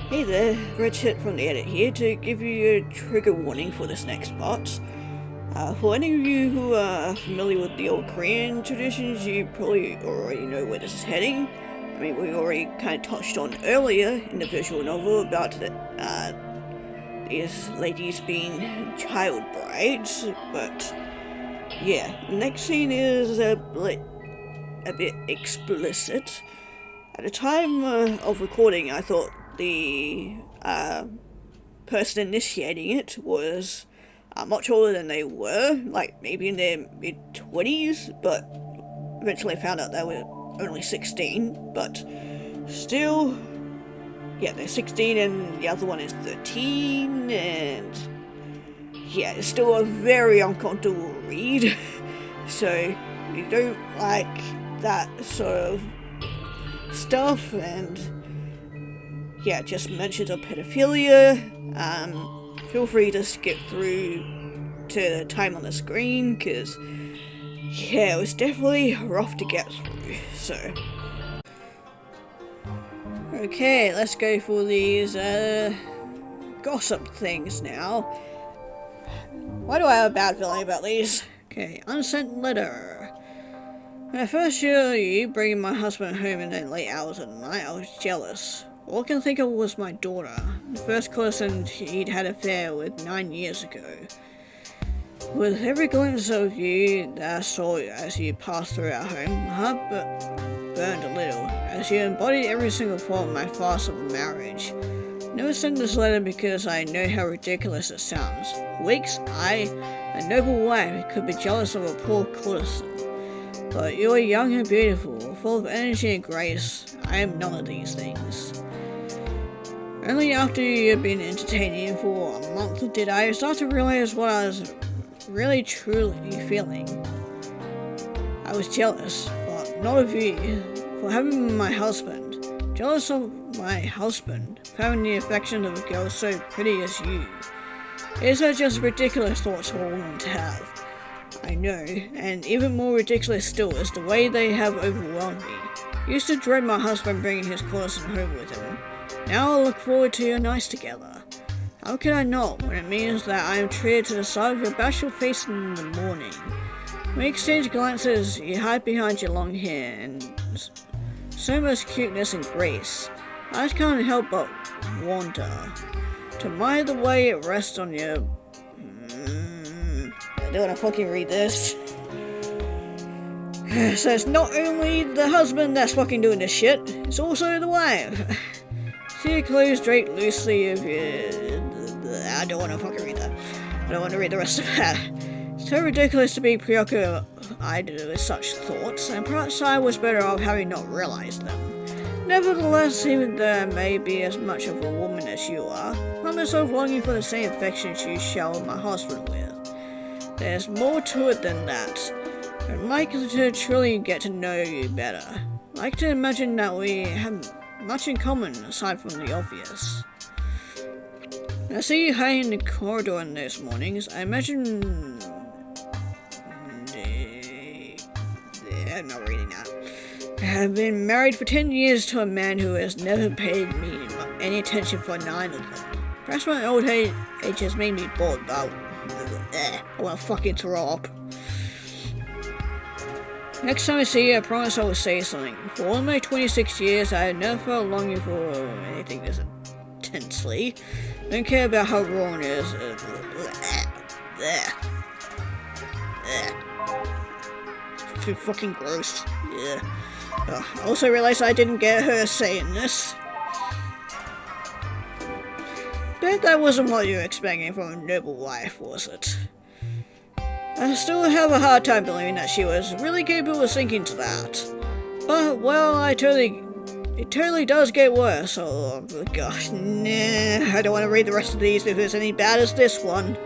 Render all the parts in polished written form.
Hey there, Richard from the edit here to give you a trigger warning for this next part. For any of you who are familiar with the old Korean traditions, you probably already know where this is heading. I mean, we already kind of touched on earlier in the visual novel about these ladies being child brides, but yeah, the next scene is a bit explicit. At the time of recording, I thought the person initiating it was much older than they were, like maybe in their mid-20s, but eventually found out they were only 16, but still, yeah, they're 16 and the other one is 13, and yeah, it's still a very uncomfortable read, so you don't like that sort of stuff, and yeah, just mentions of pedophilia. Feel free to skip through to the time on the screen, because yeah, it was definitely rough to get through. So okay, let's go for these gossip things now. Why do I have a bad feeling about these? Okay, unsent letter. When I first saw you bringing my husband home in the late hours of the night, I was jealous. All I can think of was my daughter, the first person he'd had an affair with 9 years ago. With every glimpse of you that I saw as you passed through our home, my heart burned a little, as you embodied every single form of my farce of a marriage. I never sent this letter because I know how ridiculous it sounds. For weeks, I, a noble wife, could be jealous of a poor courtesan. But you are young and beautiful, full of energy and grace. I am none of these things. Only after you had been entertaining for a month did I start to realize what I was really truly feeling. I was jealous, but not of you, for having my husband. Jealous of my husband, for having the affection of a girl so pretty as you. These are just ridiculous thoughts for a woman to have. I know, and even more ridiculous still is the way they have overwhelmed me. I used to dread my husband bringing his courtesan home with him. Now I look forward to your nights together. How can I not, when it means that I am treated to the sight of your bashful face in the morning? We exchange glances, you hide behind your long hair, and so much cuteness and grace. I just can't help but wonder. To admire the way it rests on your... I don't want to fucking read this. So it's not only the husband that's fucking doing this shit, it's also the wife. See your clothes draped loosely of your... I don't want to fucking read that. I don't want to read the rest of that. It's so ridiculous to be preoccupied with such thoughts, and perhaps I was better off having not realized them. Nevertheless, even though I may be as much of a woman as you are, I'm myself longing for the same affection you shower my husband with. There's more to it than that. I'd like to truly get to know you better. I like to imagine that we have much in common aside from the obvious. I see you hiding in the corridor in those mornings. I imagine... I'm not reading that. I've been married for 10 years to a man who has never paid me any attention for 9 of them. Perhaps my old age has made me bored, but I want to fucking throw up. Next time I see you, I promise I will say something. For all my 26 years, I have never felt longing for anything this intensely. I don't care about how wrong it is. It's fucking gross. Yeah. I also realized I didn't get her saying this. Bet that wasn't what you were expecting from a noble wife, was it? I still have a hard time believing that she was really capable of sinking to that. But, well, it totally does get worse. Oh, gosh, nah, I don't want to read the rest of these if it's any bad as this one.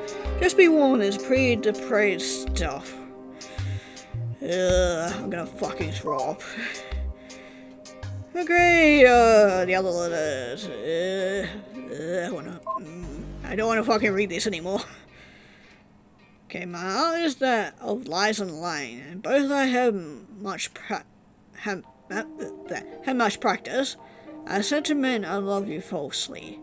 Just be warned, it's pretty depraved stuff. I'm gonna fucking throw up. Okay, the other letters. I don't want to fucking read this anymore. Okay, my art is that of lies and lying, and both I have much practice. I said to men I love you falsely.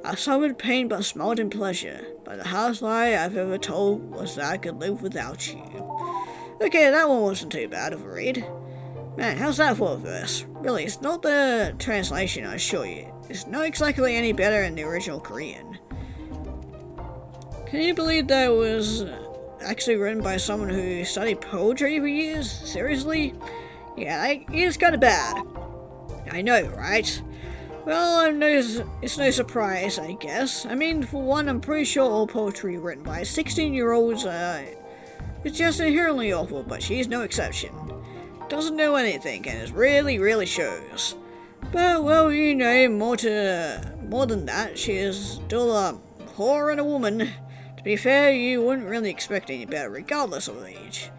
I suffered pain but smiled in pleasure, but the hardest lie I've ever told was that I could live without you. Okay, that one wasn't too bad of a read. Man, how's that for a verse? Really, it's not the translation, I assure you. It's not exactly any better in the original Korean. Can you believe that was actually written by someone who studied poetry for years? Seriously? Yeah, it is kind of bad. I know, right? Well, it's no surprise, I guess. I mean, for one, I'm pretty sure all poetry written by 16-year-olds is just inherently awful, but she's no exception. Doesn't know anything, and it really, really shows. But, well, you know, more than that, she is still a whore and a woman. To be fair, you wouldn't really expect any better regardless of age.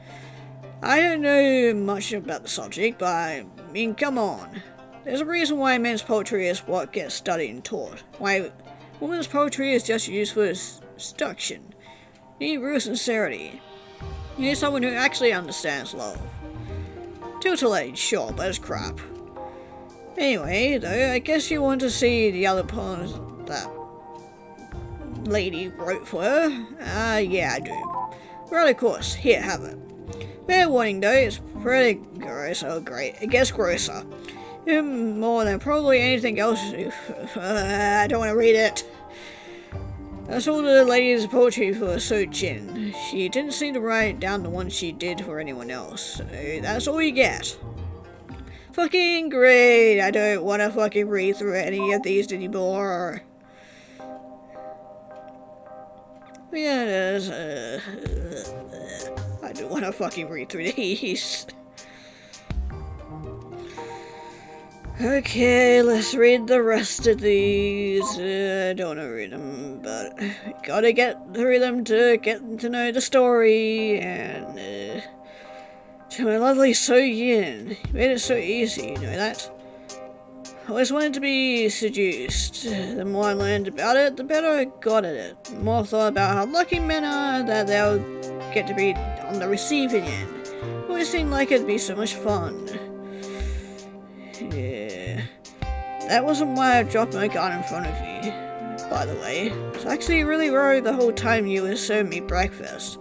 I don't know much about the subject, but I mean, come on. There's a reason why men's poetry is what gets studied and taught. Why women's poetry is just used for seduction. You need real sincerity. You need someone who actually understands love. Tutelage, sure, but it's crap. Anyway, though, I guess you want to see the other poems that lady wrote for her? Yeah, I do. Well, of course, here, have it. Fair warning, though, it's pretty gross. Oh, great. It gets grosser. More than probably anything else. I don't want to read it. That's all the lady's poetry for Sojin. She didn't seem to write down the ones she did for anyone else. So that's all you get. Fucking great. I don't want to fucking read through any of these anymore. Yeah, I don't want to fucking read through these. Okay, let's read the rest of these. I don't want to read them, but gotta get through them to get to know the story. And to my lovely So-Yin, you made it so easy, you know that? I always wanted to be seduced. The more I learned about it, the better I got at it. The more I thought about how lucky men are that they'll get to be on the receiving end. It always seemed like it'd be so much fun. Yeah. That wasn't why I dropped my gun in front of you, by the way. I was actually really worried the whole time you were serving me breakfast.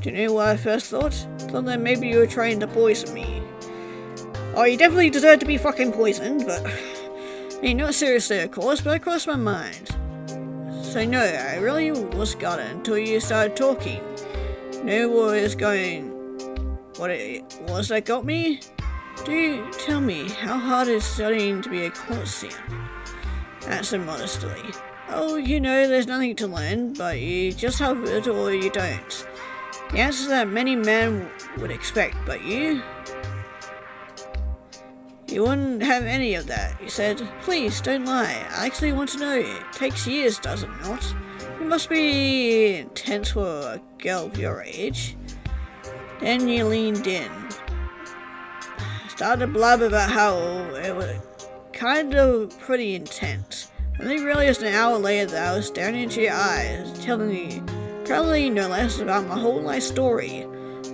Do you know what I first thought? Thought that maybe you were trying to poison me. Oh, you definitely deserve to be fucking poisoned, but... I mean, not seriously, of course, but it crossed my mind. So no, I really was got it until you started talking. Knew what was going... What it was that got me? Do tell me, how hard is studying to be a courtier? Answered modestly. Oh, you know, there's nothing to learn, but you just have it or you don't. The answer that many men would expect, but you? You wouldn't have any of that, he said. Please, don't lie. I actually want to know. It takes years, does it not? It must be intense for a girl of your age. Then you leaned in. Started to blab about how it was kind of pretty intense. I think really just an hour later that I was staring into your eyes, telling you, probably no less, about my whole life story.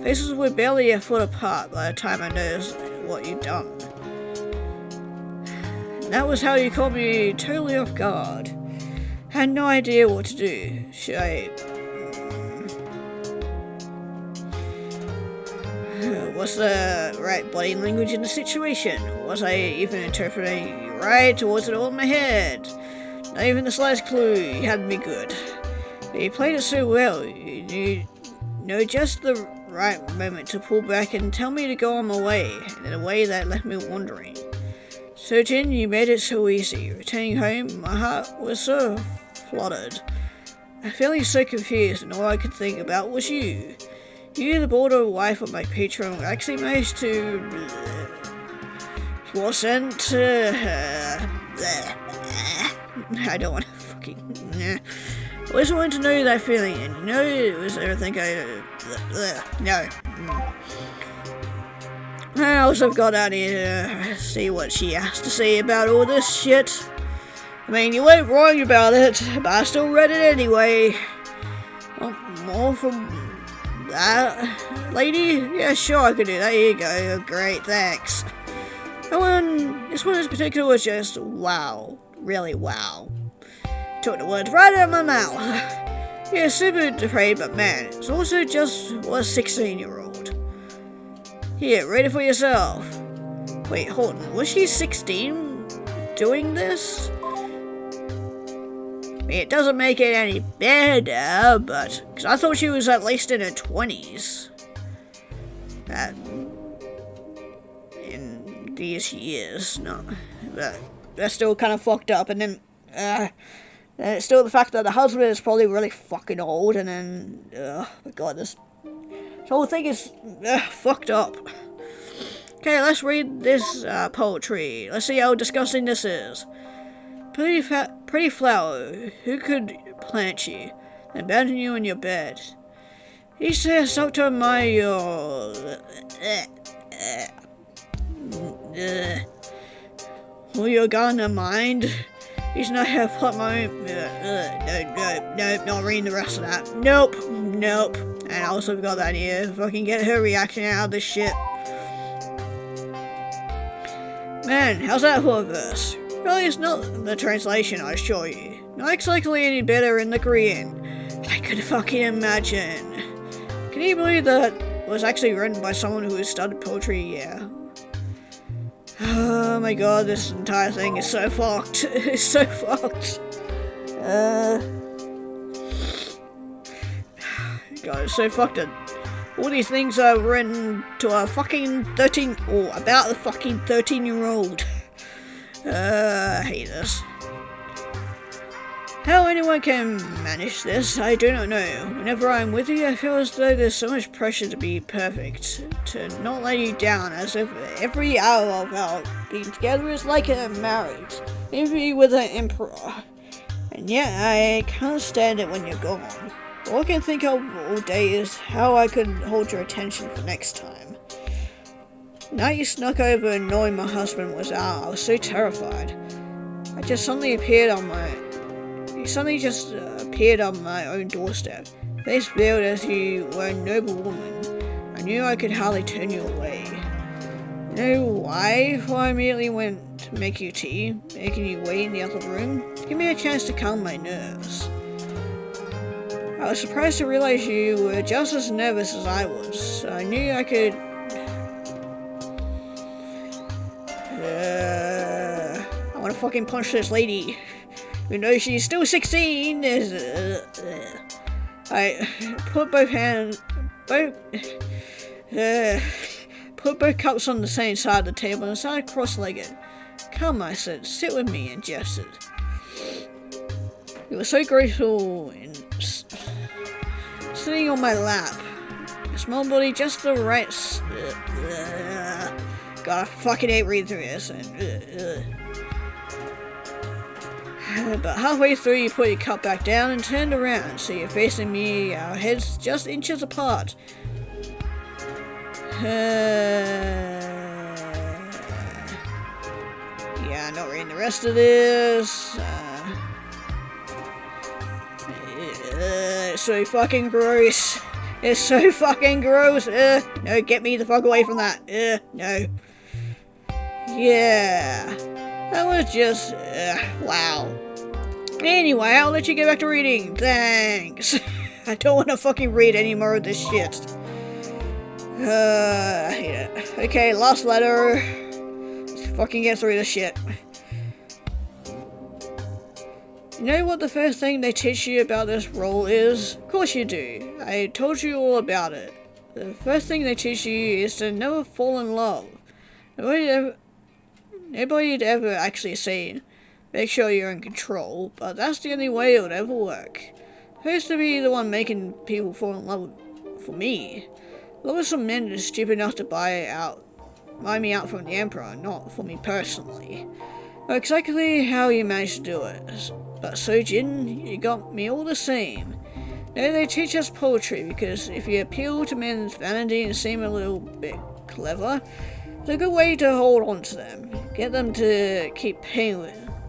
Faces were barely a foot apart by the time I noticed what you'd done. That was how you caught me totally off guard. Had no idea what to do. Should I... What's the right body language in the situation? Was I even interpreting you right, or was it all in my head? Not even the slightest clue. You had me good. But you played it so well. You know just the right moment to pull back and tell me to go on my way, in a way that left me wondering. So Jin, you made it so easy. Returning home, my heart was so fluttered. Feeling so confused, and all I could think about was you. You, the border wife of my patron, actually managed to... wasn't... I don't want to fucking... I always wanted to know that feeling, and you know, it was everything no. I also got out here to see what she has to say about all this shit. I mean, you weren't wrong about it, but I still read it anyway. Well, more from... that lady? Yeah, sure, I could do that. Here you go. Great, thanks. This one in particular was just wow. Really wow. Took the words right out of my mouth. Yeah, super depraved, but man, it's also just was a 16-year-old. Here, read it for yourself. Wait, hold on. Was she 16 doing this? I mean, it doesn't make it any better, but... Because I thought she was at least in her 20s. In these years, no. But they're still kind of fucked up, and then... still the fact that the husband is probably really fucking old, and then... my god, this whole thing is fucked up. Okay, let's read this poetry. Let's see how disgusting this is. Pretty flower, who could plant you and abandon you in your bed? He says up to admire your... Will your gardener mind? He's not here to put my... Nope, not reading the rest of that. Nope. And I also got that here. Fucking get her reaction out of this shit. Man, how's that for a verse? Really, it's not the translation, I assure you. Not exactly any better in the Korean. I could fucking imagine. Can you believe that was actually written by someone who has studied poetry? Yeah. Oh my god, this entire thing is so fucked. It's so fucked. God, it's so fucked that all these things are written to a fucking 13, or about the fucking 13-year-old. I hate this. How anyone can manage this, I do not know. Whenever I'm with you, I feel as though there's so much pressure to be perfect, to not let you down, as if every hour of our being together is like a marriage, maybe with an emperor. And yet, I can't stand it when you're gone. All I can think of all day is how I could hold your attention for next time. Now you snuck over and knowing my husband was out, I was so terrified. I just suddenly appeared on my... You suddenly just appeared on my own doorstep. Face veiled as you were a noble woman. I knew I could hardly turn you away. You know why? For I immediately went to make you tea, making you wait in the other room. Give me a chance to calm my nerves. I was surprised to realize you were just as nervous as I was, so I knew I could... I want to fucking punch this lady. You know she's still 16. I put both cups on the same side of the table and sat cross-legged. Come, I said, sit with me, and gestured. You were so graceful in sitting on my lap. Your small body just the right. God, I fucking hate reading through this. But halfway through, you put your cup back down and turned around, so you're facing me, our heads just inches apart. Yeah, not reading the rest of this. It's so fucking gross. It's so fucking gross. No, get me the fuck away from that. No. Yeah. That was just, wow. Anyway, I'll let you get back to reading. Thanks. I don't want to fucking read any more of this shit. I hate it. Okay, last letter. Let's fucking get through this shit. You know what the first thing they teach you about this role is? Of course you do. I told you all about it. The first thing they teach you is to never fall in love. Nobody'd ever actually say, make sure you're in control, but that's the only way it would ever work. Supposed to be the one making people fall in love for me. There were some men who's stupid enough to buy me out from the Emperor, not for me personally. Not exactly how you managed to do it, but Sojin, you got me all the same. Now they teach us poetry because if you appeal to men's vanity and seem a little bit clever, it's a good way to hold on to them. Get them to keep paying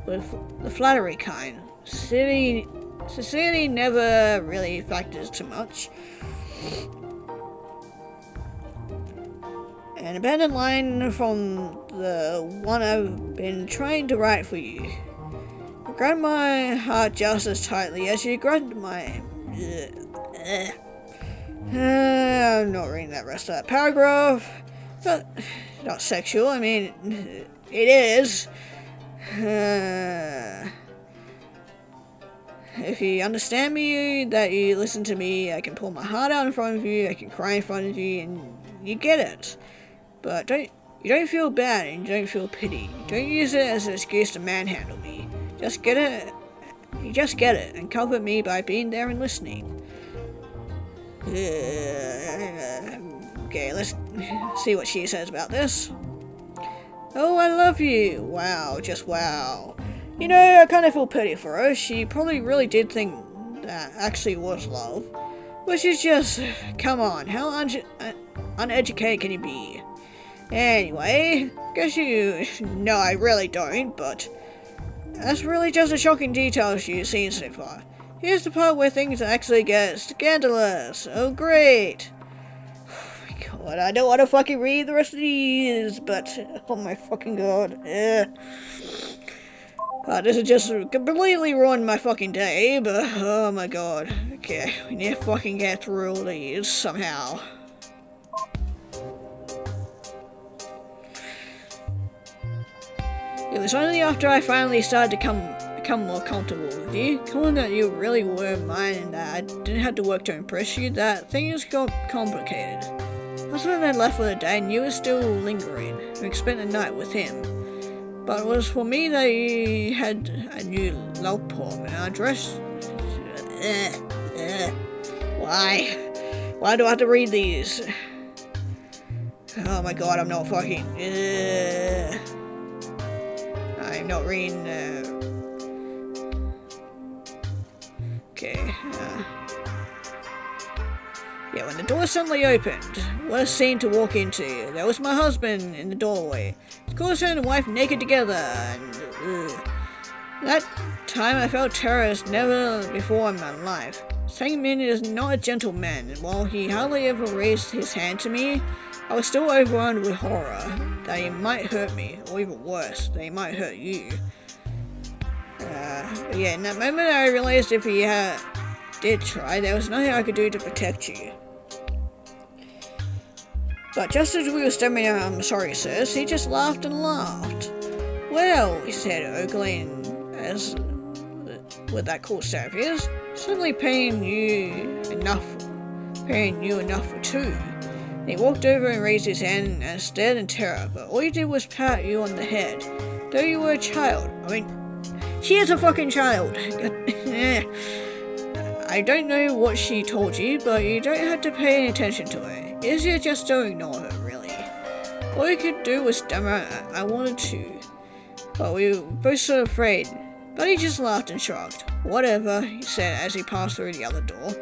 with the flattery kind. Sincerity never really factors too much. An abandoned line from the one I've been trying to write for you. You grabbed my heart just as tightly as you grabbed my... I'm not reading that rest of that paragraph. But not sexual, I mean, it is. If you understand me, that you listen to me, I can pull my heart out in front of you, I can cry in front of you, and you get it. But you don't feel bad and you don't feel pity. Don't use it as an excuse to manhandle me. Just get it. You just get it and comfort me by being there and listening. Okay, let's see what she says about this. Oh, I love you. Wow, just wow. You know, I kind of feel pity for her. She probably really did think that actually was love. Which is just, come on, how uneducated can you be? Anyway, guess you... No, I really don't, but... That's really just a shocking detail you've seen so far. Here's the part where things actually get scandalous. Oh, great. Oh my god, I don't want to fucking read the rest of these, but... Oh my fucking god. This has just completely ruined my fucking day, but... Oh my god. Okay, we need to fucking get through all these somehow. It was only after I finally started to become more comfortable with you, knowing that you really were mine and that I didn't have to work to impress you, that things got complicated. That's when I left for the day and you were still lingering, and spent the night with him. But it was for me that you had a new love poem and our dress... Why? Why do I have to read these? Oh my god, I'm not fucking... I'm not reading... Okay. Yeah, when the door suddenly opened, what a scene to walk into. There was my husband in the doorway. Of course, her and wife naked together, and... That time I felt terror as never before in my life. Sangmin is not a gentleman, and while he hardly ever raised his hand to me, I was still overwhelmed with horror that he might hurt me, or even worse, that he might hurt you. Yeah, in that moment I realized if he did try, there was nothing I could do to protect you. But just as we were stepping out, I'm sorry sis, he just laughed and laughed. Well, he said, ogling as with that cool stare of his, certainly paying you enough for two. And he walked over and raised his hand and stared in terror, but all he did was pat you on the head, though you were a child. I mean, she is a fucking child. I don't know what she told you, but you don't have to pay any attention to her. Easier just to ignore her, really. All you could do was stammer, I wanted to. But we were both so afraid. But he just laughed and shrugged. Whatever, he said as he passed through the other door.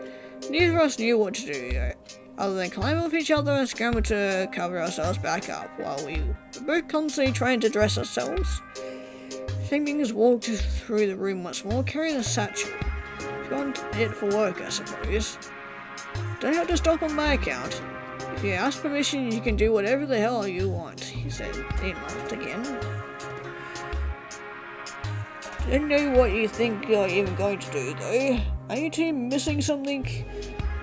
Neither of us knew what to do, other than climb off each other and scramble to cover ourselves back up, while we were both constantly trying to dress ourselves. Singming walked through the room once more, carrying a satchel. Got it for work, I suppose. Don't have to stop on my account. If you ask permission, you can do whatever the hell you want, he said. He laughed again. Don't know what you think you're even going to do, though. Are you two missing something?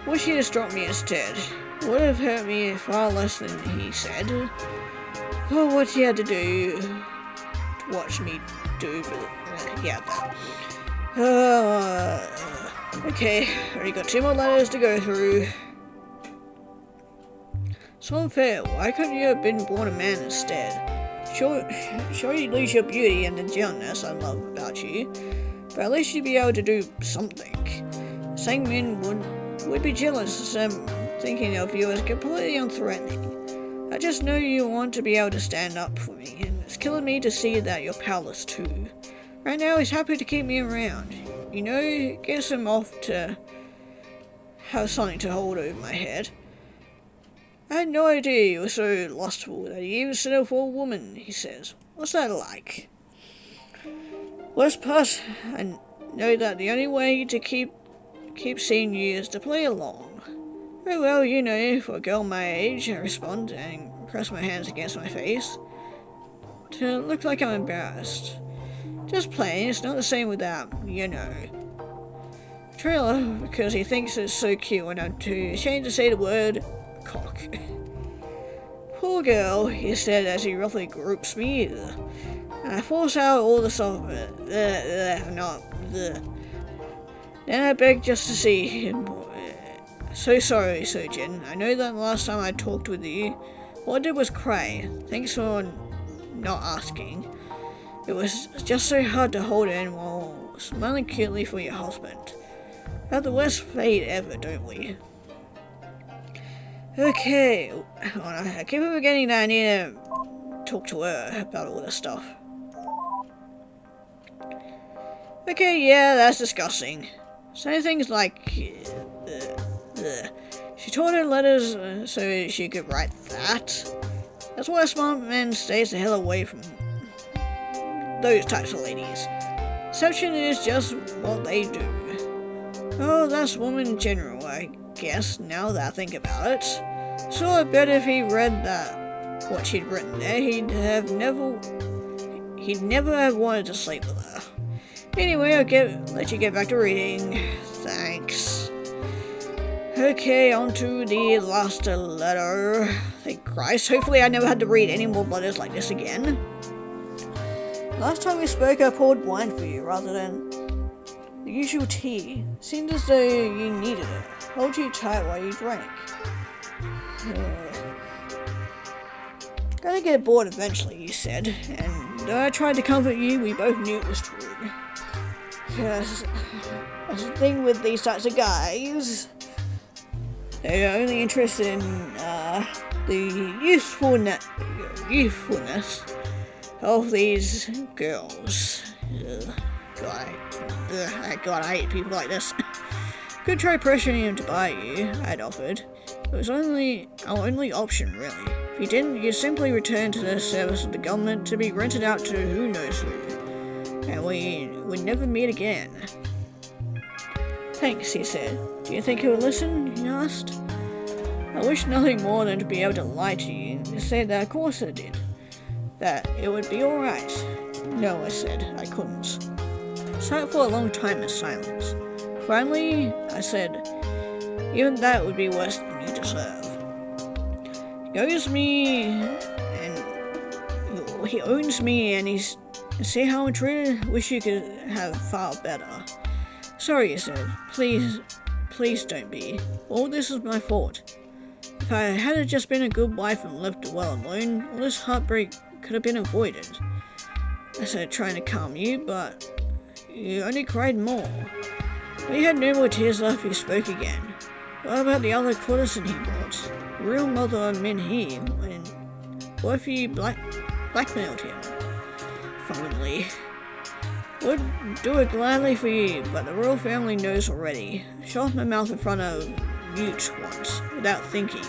Wish he'd have dropped me instead. Would have hurt me far less than he said. Oh, what he had to do to watch me do, yeah, that. Okay, already got 2 more letters to go through. So unfair, why couldn't you have been born a man instead? Sure you lose your beauty and the gentleness I love about you, but at least you'd be able to do something. Sangmin would be jealous as I'm thinking of you as completely unthreatening. I just know you want to be able to stand up for me, and it's killing me to see that you're powerless too. Right now he's happy to keep me around. You know, it gets him off to have something to hold over my head. I had no idea you were so lustful that you even settled for a woman, he says. What's that like? Worst part, I know that the only way to keep seeing you is to play along. Oh well, you know, for a girl my age, I respond, and press my hands against my face to look like I'm embarrassed. Just plain, it's not the same without, you know. Trailer, because he thinks it's so cute when I'm too ashamed to say the word cock. Poor girl, he said as he roughly groups me. And I force out all the soft Then I beg just to see him. So sorry, surgeon. I know that last time I talked with you, all I did was cry. Thanks for not asking. It was just so hard to hold in while smiling cutely for your husband. We have the worst fate ever, don't we? Okay, I keep forgetting that I need to talk to her about all this stuff. Okay, yeah, that's disgusting. Saying things like, she tore her letters so she could write that. That's why a smart man stays the hell away from those types of ladies. Deception is just what they do. Oh, that's women in general, I guess, now that I think about it. So I bet if he read that, what she'd written there, he'd never have wanted to sleep with her. Anyway, I'll let you get back to reading. Thanks. Okay, on to the last letter. Thank Christ. Hopefully I never had to read any more letters like this again. Last time we spoke, I poured wine for you rather than the usual tea. Seemed as though you needed it. Hold you tight while you drank. Gonna get bored eventually, you said. And though I tried to comfort you, we both knew it was true. Yes, that's the thing with these types of guys. They're only interested in the youthfulness of these girls. God, I hate people like this. Could try pressuring him to buy you, I'd offered. It was our only option, really. If you didn't, you'd simply return to the service of the government to be rented out to who knows who. And we would never meet again. Thanks, he said. Do you think he would listen? He asked. I wish nothing more than to be able to lie to you and say that of course I did. That it would be alright. No, I said, I couldn't. Sat for a long time in silence. Finally, I said, even that would be worse than you deserve. He owns me and he's see how I'm treated? Wish you could have far better. Sorry, he said. Please don't be. All this is my fault. If I had just been a good wife and left well alone, all this heartbreak could have been avoided. I said, trying to calm you, but you only cried more. When he had no more tears left, he spoke again. What about the other courtesan he brought? Real mother Min Hee, and what if you blackmailed him? Finally. Would do it gladly for you, but the royal family knows already. Shut off my mouth in front of mute once, without thinking.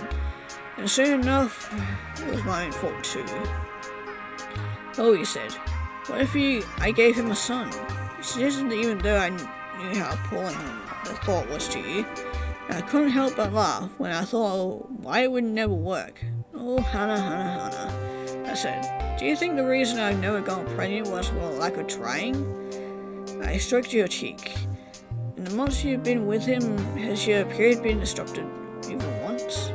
And soon enough, it was my own fault too. Oh, he said. What if I gave him a son? He suggested that even though I knew how appalling the thought was to you, I couldn't help but laugh when I thought why it would never work. Oh, Hannah. I said, do you think the reason I've never gone pregnant was for lack of trying? I stroked your cheek. In the months you've been with him, has your period been disrupted even once?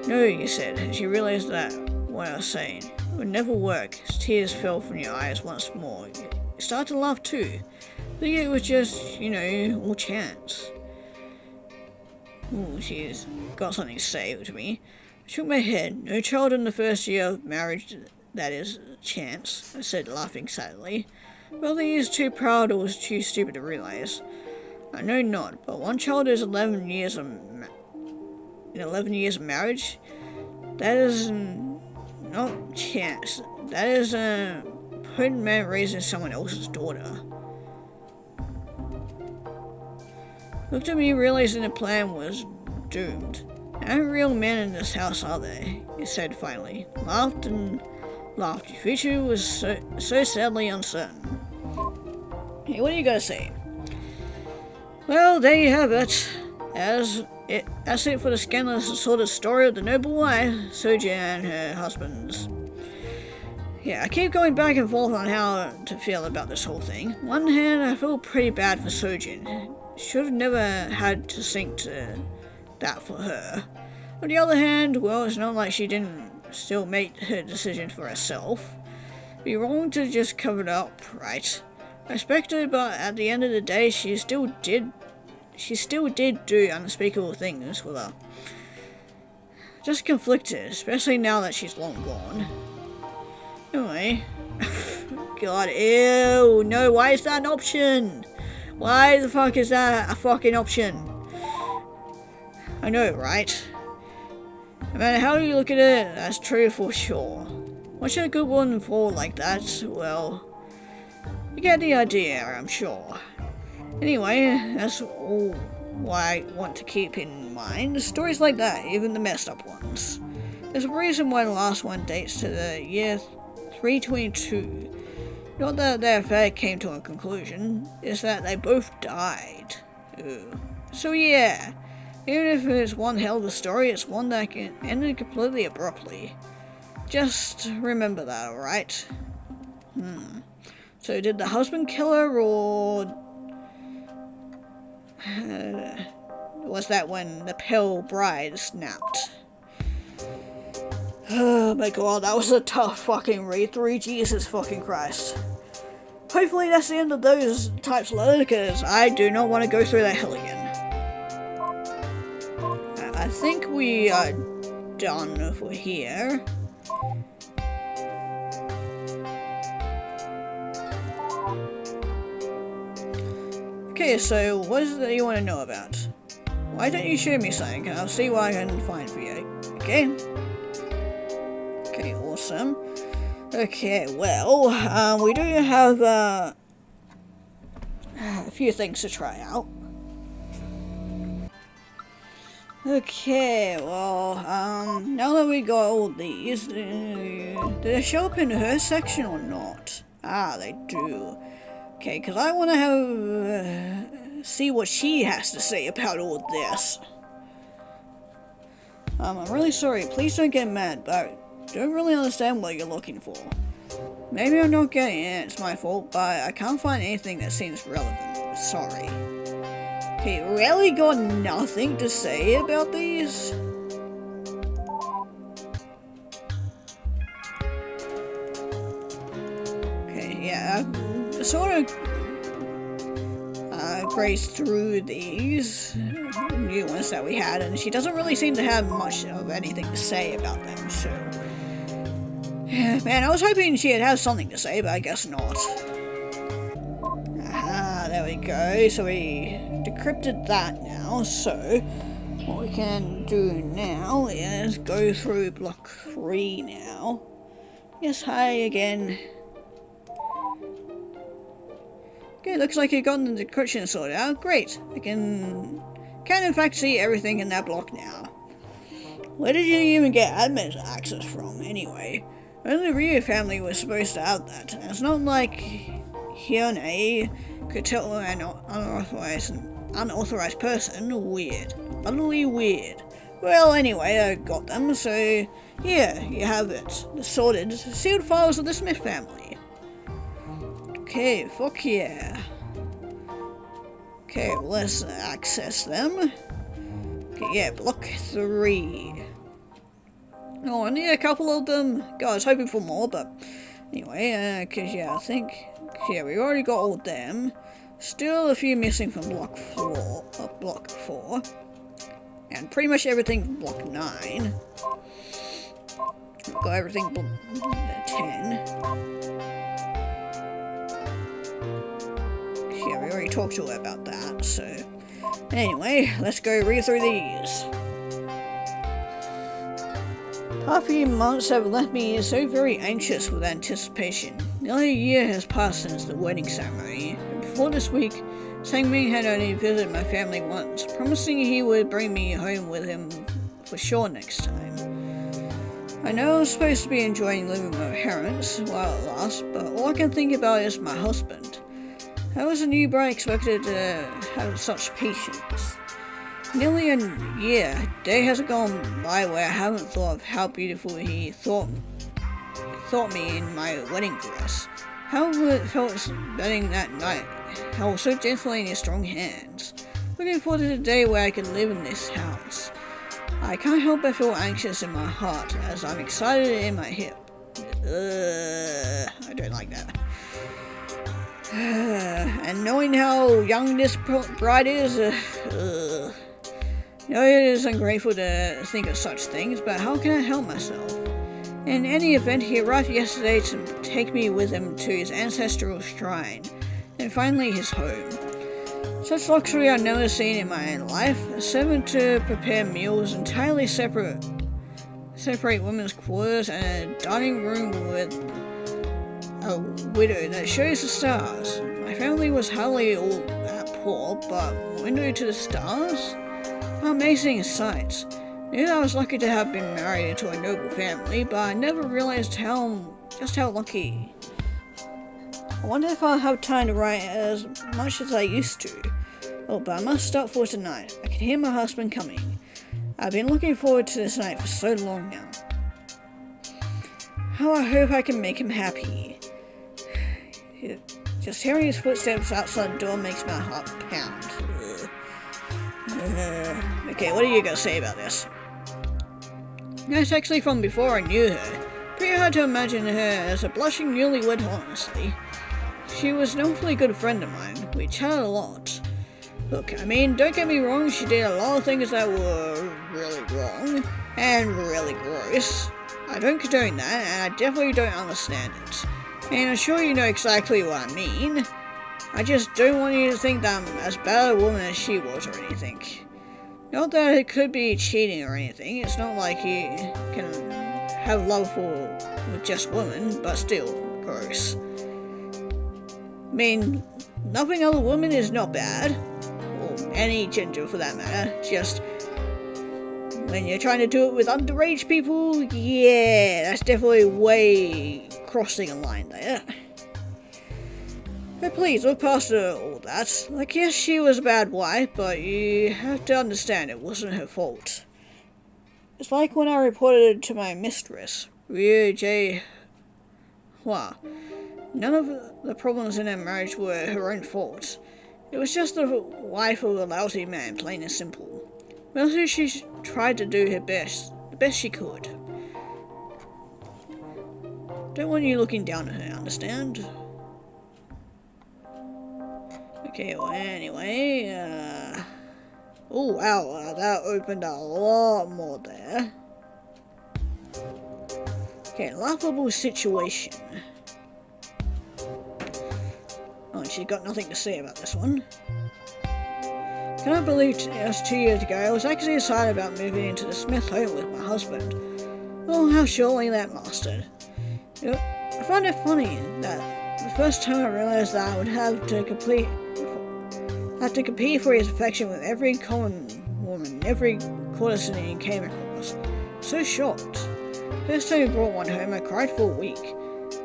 No, you said, as you realized that what I was saying would never work. As tears fell from your eyes once more. You started to laugh too. I think it was just, all chance. Ooh, she's got something to say to me. I shook my head. No child in the first year of marriage, that is chance, I said, laughing sadly. Whether he is too proud or was too stupid to realize, I know not, but one child is 11 years of marriage. That is not chance. That is a potent man raising someone else's daughter. Looked at me, realizing the plan was doomed. No real men in this house, are there? He said finally. Laughed and laughed. Your future was so sadly uncertain. Hey, what do you gotta say? Well, there you have it. As That's it for the scandalous and sordid story of the noble wife, Soja, and her husbands. Yeah, I keep going back and forth on how to feel about this whole thing. On one hand, I feel pretty bad for Sojin. Should have never had to sink to that for her. On the other hand, well, it's not like she didn't still make her decision for herself. It'd be wrong to just cover it up, right? I respect her, but at the end of the day, she still did do unspeakable things with her. Just conflicted, especially now that she's long gone. Anyway, God, ew, no, why is that an option? Why the fuck is that a fucking option? I know, right? No matter how you look at it, that's true for sure. What's a good one for like that? Well, you get the idea, I'm sure. Anyway, that's all I want to keep in mind. Stories like that, even the messed up ones. There's a reason why the last one dates to the year 322. Not that their affair came to a conclusion, it's that they both died. Ooh. So yeah, even if it's one hell of a story, it's one that ended completely abruptly. Just remember that, alright? So did the husband kill her, or was that when the pale bride snapped? Oh my god, that was a tough fucking read through, Jesus fucking Christ. Hopefully that's the end of those types of letters, because I do not want to go through that hell again. I think we are done for here. Okay, so what is it that you want to know about? Why don't you show me something, and I'll see what I can find for you. Okay? Okay, awesome. Okay, well, we do have a few things to try out. Okay, well, now that we got all these, do they show up in her section or not? Ah, they do. Okay, because I want to have, see what she has to say about all this. I'm really sorry, please don't get mad, but I don't really understand what you're looking for. Maybe I'm not getting it, it's my fault, but I can't find anything that seems relevant. Sorry. Okay, really got nothing to say about these? Okay, yeah, I've sort of grazed through these new ones that we had, and she doesn't really seem to have much of anything to say about them, so... Yeah, man, I was hoping she'd have something to say, but I guess not. Aha, there we go. So we decrypted that now, so what we can do now is go through block 3 now. Yes, hi again. Okay, looks like you've gotten the decryption sorted out. Great, I can in fact see everything in that block now. Where did you even get admin access from, anyway? Only the Ryu family was supposed to have that. It's not like Hyone could tell an unauthorized person. Weird. Utterly weird. Well, anyway, I got them, so here, you have it. The sorted, sealed files of the Smith family. Okay, fuck yeah. Okay, well, let's access them. Okay, yeah, block 3. Oh, I need a couple of them. God, I was hoping for more, but anyway, cause yeah, I think, yeah, we already got all them. Still a few missing from block 4, and pretty much everything from block 9. We've got everything block 10. Yeah, we already talked to her about that, so anyway, let's go read through these. Past few months have left me so very anxious with anticipation. Nearly a year has passed since the wedding ceremony, and before this week, Sangming had only visited my family once, promising he would bring me home with him for sure next time. I know I was supposed to be enjoying living with my parents while it lasts, but all I can think about is my husband. How was a new bride expected to have such patience? Nearly a year. A day hasn't gone by where I haven't thought of how beautiful he thought me in my wedding dress. How it felt spending that night, held so gently in his strong hands. Looking forward to the day where I can live in this house. I can't help but feel anxious in my heart as I'm excited in my hip. I don't like that. And knowing how young this bride is, no, it is ungrateful to think of such things, but how can I help myself? In any event, he arrived yesterday to take me with him to his ancestral shrine, and finally his home. Such luxury I've never seen in my life. A servant to prepare meals, entirely separate women's quarters, and a dining room with a window that shows the stars. My family was hardly all that poor, but window to the stars? How amazing a sight. I knew I was lucky to have been married into a noble family, but I never realized just how lucky. I wonder if I'll have time to write as much as I used to. Oh, but I must stop for tonight. I can hear my husband coming. I've been looking forward to this night for so long now. How I hope I can make him happy. Just hearing his footsteps outside the door makes my heart pound. Okay, what are you gonna say about this? That's actually from before I knew her. Pretty hard to imagine her as a blushing newlywed, honestly. She was an awfully good friend of mine. We chatted a lot. Look, I mean, don't get me wrong, she did a lot of things that were really wrong and really gross. I don't condone that, and I definitely don't understand it. And I'm sure you know exactly what I mean. I just don't want you to think that I'm as bad a woman as she was or anything. Not that it could be cheating or anything. It's not like you can have love with just women, but still, gross. I mean, loving other women is not bad. Or any gender for that matter. Just when you're trying to do it with underage people, yeah, that's definitely way crossing a line there. But please, look past all that. Like, yes, she was a bad wife, but you have to understand it wasn't her fault. It's like when I reported to my mistress, Ryu J. Hua. None of the problems in her marriage were her own fault. It was just the wife of a lousy man, plain and simple. Mostly she tried to do her best, the best she could. Don't want you looking down at her, understand? Okay, well, anyway, oh wow, that opened a lot more there. Okay, laughable situation. Oh, and she's got nothing to say about this one. Cannot believe just 2 years ago I was actually excited about moving into the Smith home with my husband. Oh, how surely that mastered. You know, I find it funny that the first time I realized that I would have to compete for his affection with every common woman, every courtesan he came across. So shocked. First time he brought one home, I cried for a week.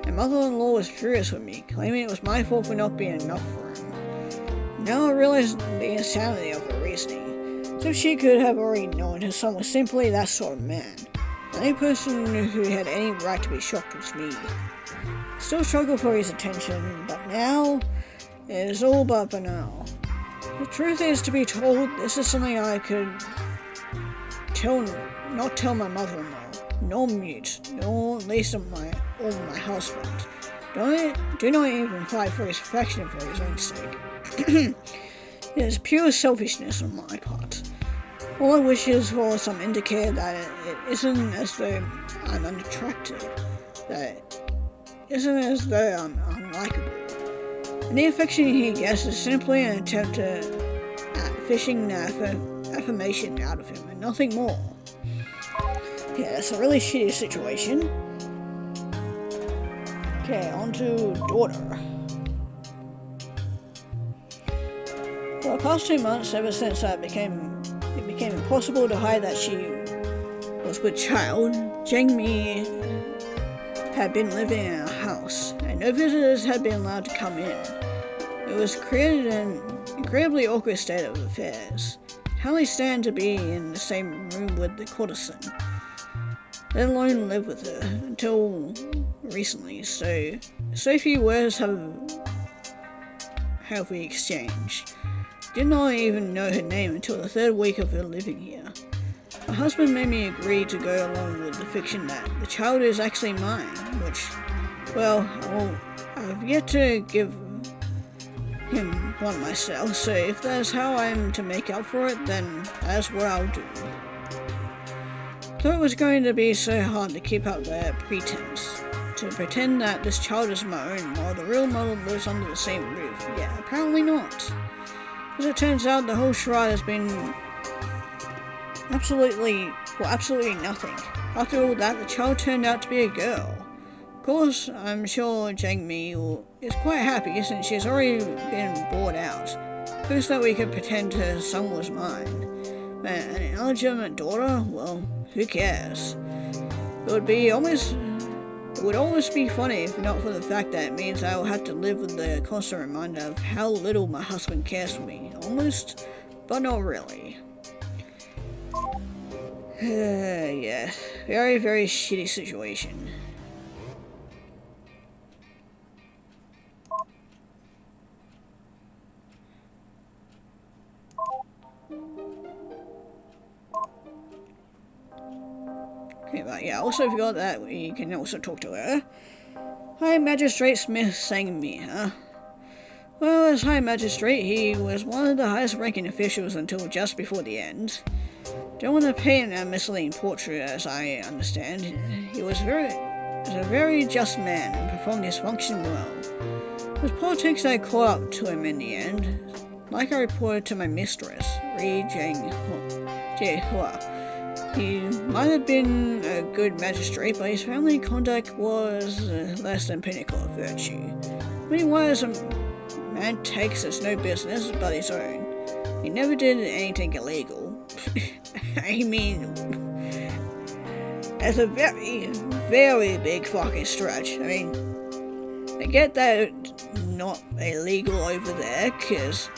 My mother-in-law was furious with me, claiming it was my fault for not being enough for him. Now I realize the insanity of her reasoning. So she could have already known her son was simply that sort of man. The only person who had any right to be shocked was me. Still struggled for his attention, but now it is all but banal. The truth is, to be told, this is something I could not tell my mother-in-law, nor mute, nor least of my husband. Do not even fight for his affection for his own sake. It is pure selfishness on my part. All I wish is for some indicator that it isn't as though I'm unattractive, that it isn't as though I'm unlikable. And the affection he gets is simply an attempt at fishing affirmation out of him, and nothing more. Yeah, that's a really shitty situation. Okay, on to daughter. For the past 2 months, ever since it became impossible to hide that she was with child, Jangmi had been living in our house, and no visitors had been allowed to come in. It was created an incredibly awkward state of affairs. hardly stand to be in the same room with the courtesan, let alone live with her, until recently, so few words have we exchanged. Did not even know her name until the 3rd week of her living here. My husband made me agree to go along with the fiction that the child is actually mine, which, well, I've yet to give him one myself, so if that's how I'm to make up for it, then that's what I'll do. Thought it was going to be so hard to keep up that pretense, to pretend that this child is my own while the real mother lives under the same roof. Yeah, apparently not. As it turns out, the whole charade has been absolutely nothing. After all that, the child turned out to be a girl. Of course, I'm sure Jang Mi is quite happy since she's already been bought out. Who's that we could pretend her son was mine? But an illegitimate daughter? Well, who cares? It would almost be funny if not for the fact that it means I will have to live with the constant reminder of how little my husband cares for me. Almost, but not really. Yeah, very, very shitty situation. Okay, but yeah, I also forgot that we can also talk to her. High Magistrate Smith sang me, huh? Well, as High Magistrate, he was one of the highest ranking officials until just before the end. Don't want to paint a misleading portrait, as I understand. He was a very just man and performed his function well. It was politics that caught up to him in the end. Like I reported to my mistress, Ri Jae-hua. He might have been a good magistrate, but his family conduct was less than pinnacle of virtue. Meanwhile, a man takes as no business but his own. He never did anything illegal. I mean, that's a very, very big fucking stretch. I mean, I get that it's not illegal over there, because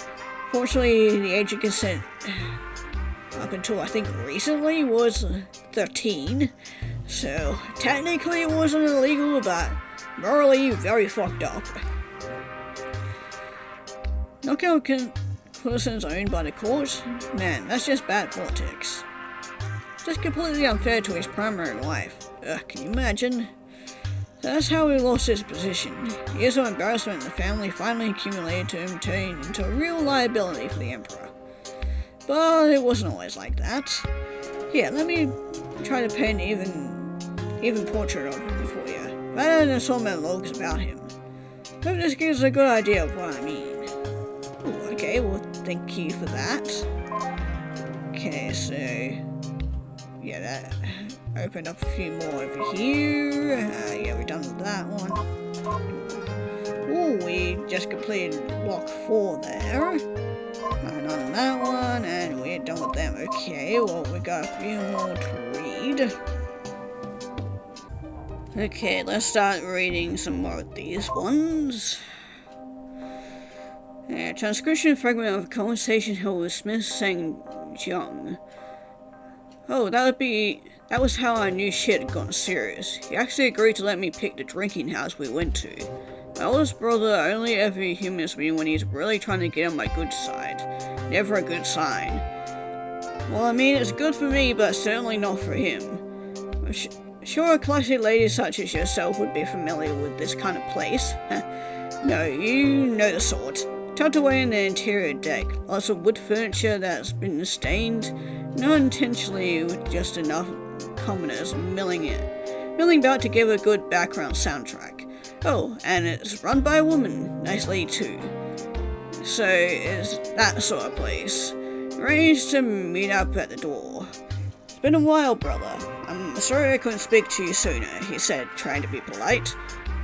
fortunately the age of consent up until I think recently was 13, so technically it wasn't illegal, but morally very fucked up. Knockout courtesans owned by the court? Man, that's just bad politics. Just completely unfair to his primary wife. Can you imagine? That's how he lost his position. Years of embarrassment in the family finally accumulated to him turning into a real liability for the emperor. But it wasn't always like that. Here, let me try to paint an even portrait of him for you, rather than some analogues about him. Hope this gives a good idea of what I mean. Ooh, okay, well, thank you for that. Okay, so yeah, that opened up a few more over here. Yeah, we're done with that one. Ooh, we just completed block 4 there. And on that one, and we're done with them. Okay, well, we got a few more to read. Okay, let's start reading some more of these ones. Transcription fragment of a conversation held with Smith Sang Jung. Oh, that was how I knew shit had gotten serious. He actually agreed to let me pick the drinking house we went to. My oldest brother only ever humors me when he's really trying to get on my good side. Never a good sign. Well, I mean, it's good for me, but certainly not for him. Sure, a classy lady such as yourself would be familiar with this kind of place. No, you know the sort. Tucked away in the interior deck, lots of wood furniture that's been stained, not intentionally, with just enough commoners milling about to give a good background soundtrack. Oh, and it's run by a woman, nicely too. So it's that sort of place. Arranged to meet up at the door. It's been a while, brother. I'm sorry I couldn't speak to you sooner, he said, trying to be polite.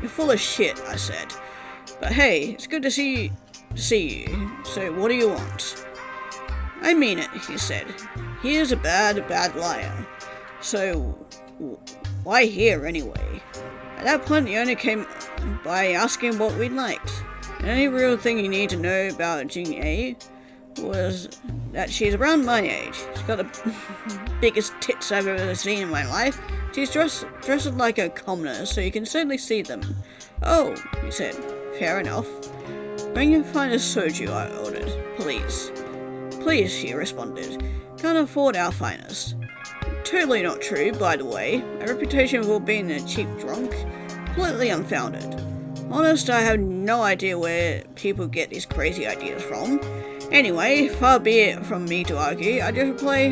You're full of shit, I said. But hey, it's good to see you. So what do you want? I mean it, he said. He is a bad liar. So why here anyway? At that point, the owner came by asking what we'd liked. The only real thing you need to know about Jing A? was that she's around my age. She's got the biggest tits I've ever seen in my life. She's dressed like a commoner, so you can certainly see them. Oh, he said. Fair enough. Bring and find a soju, I ordered. Please. Please, she responded. Can't afford our finest. Totally not true, by the way. My reputation for being a cheap drunk? Completely unfounded. Honest, I have no idea where people get these crazy ideas from. Anyway, far be it from me to argue, I just reply,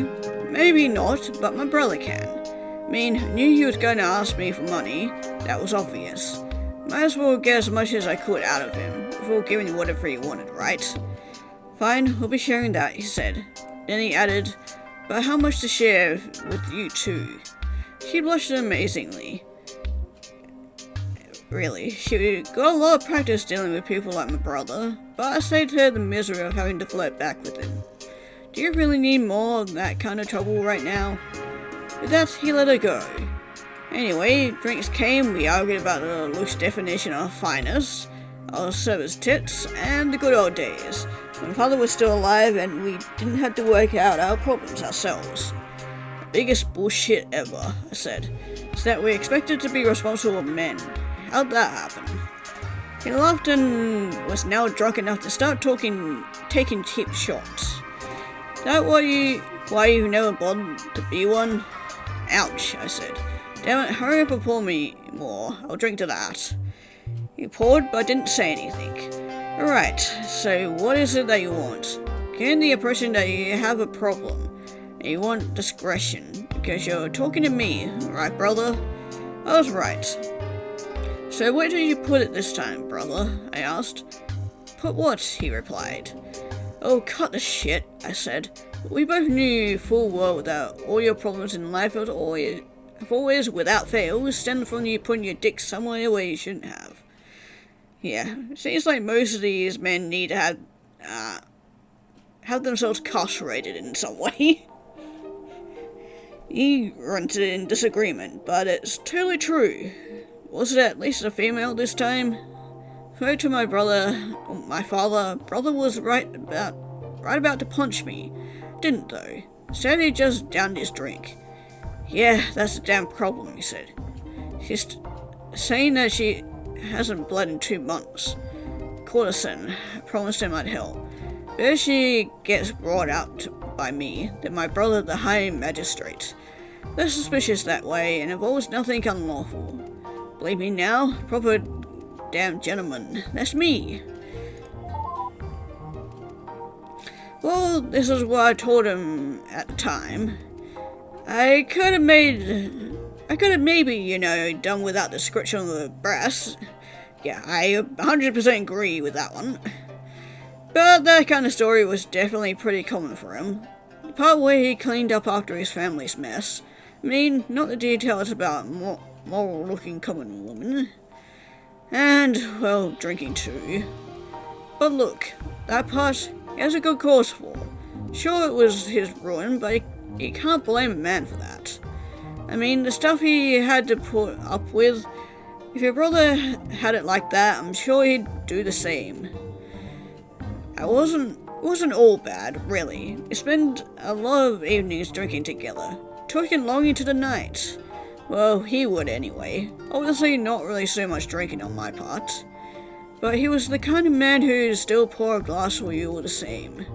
maybe not, but my brother can. I mean, I knew he was going to ask me for money. That was obvious. Might as well get as much as I could out of him, before giving whatever he wanted, right? Fine, we'll be sharing that, he said. Then he added, but how much to share with you two? She blushed amazingly. Really, she got a lot of practice dealing with people like my brother, but I saved her the misery of having to flirt back with him. Do you really need more of that kind of trouble right now? With that, he let her go. Anyway, drinks came, we argued about the loose definition of finest, our server's tits, and the good old days, when father was still alive and we didn't have to work out our problems ourselves. The biggest bullshit ever, I said, is that we expected to be responsible men. How'd that happen? He laughed and was now drunk enough to start taking cheap shots. Is that why you never bothered to be one? Ouch, I said. Damn it, hurry up and pour me more. I'll drink to that. He poured but didn't say anything. Alright, so what is it that you want? Getting the impression that you have a problem, and you want discretion, because you're talking to me, right, brother? I was right. So where did you put it this time, brother? I asked. Put what? He replied. Oh, cut the shit, I said. We both knew full well that all your problems in life have always, without fail, stemmed from you putting your dick somewhere where you shouldn't have. Yeah, seems like most of these men need to have themselves castrated in some way. He grunted in disagreement, but it's totally true. Was it at least a female this time? Spoke to my father. Brother was right about to punch me. Didn't though. Said he just downed his drink. Yeah, that's a damn problem, he said. She's saying that she hasn't bled in 2 months. Courtesan promised him I'd help. But if she gets brought out by me, then my brother the High Magistrate. They're suspicious that way, and involves nothing unlawful. Believe me now, proper damn gentleman. That's me. Well, this is what I told him at the time. I could have maybe, done without the scratch on the breast. Yeah, I 100% agree with that one. But that kind of story was definitely pretty common for him. The part where he cleaned up after his family's mess. I mean, not the details about moral-looking common woman. And, well, drinking too. But look, that part, he has a good cause for. Sure, it was his ruin, but you can't blame a man for that. I mean, the stuff he had to put up with, if your brother had it like that, I'm sure he'd do the same. It wasn't all bad, really. We spent a lot of evenings drinking together, talking long into the night. Well, he would anyway. Obviously not really so much drinking on my part. But he was the kind of man who'd still pour a glass for you all the same.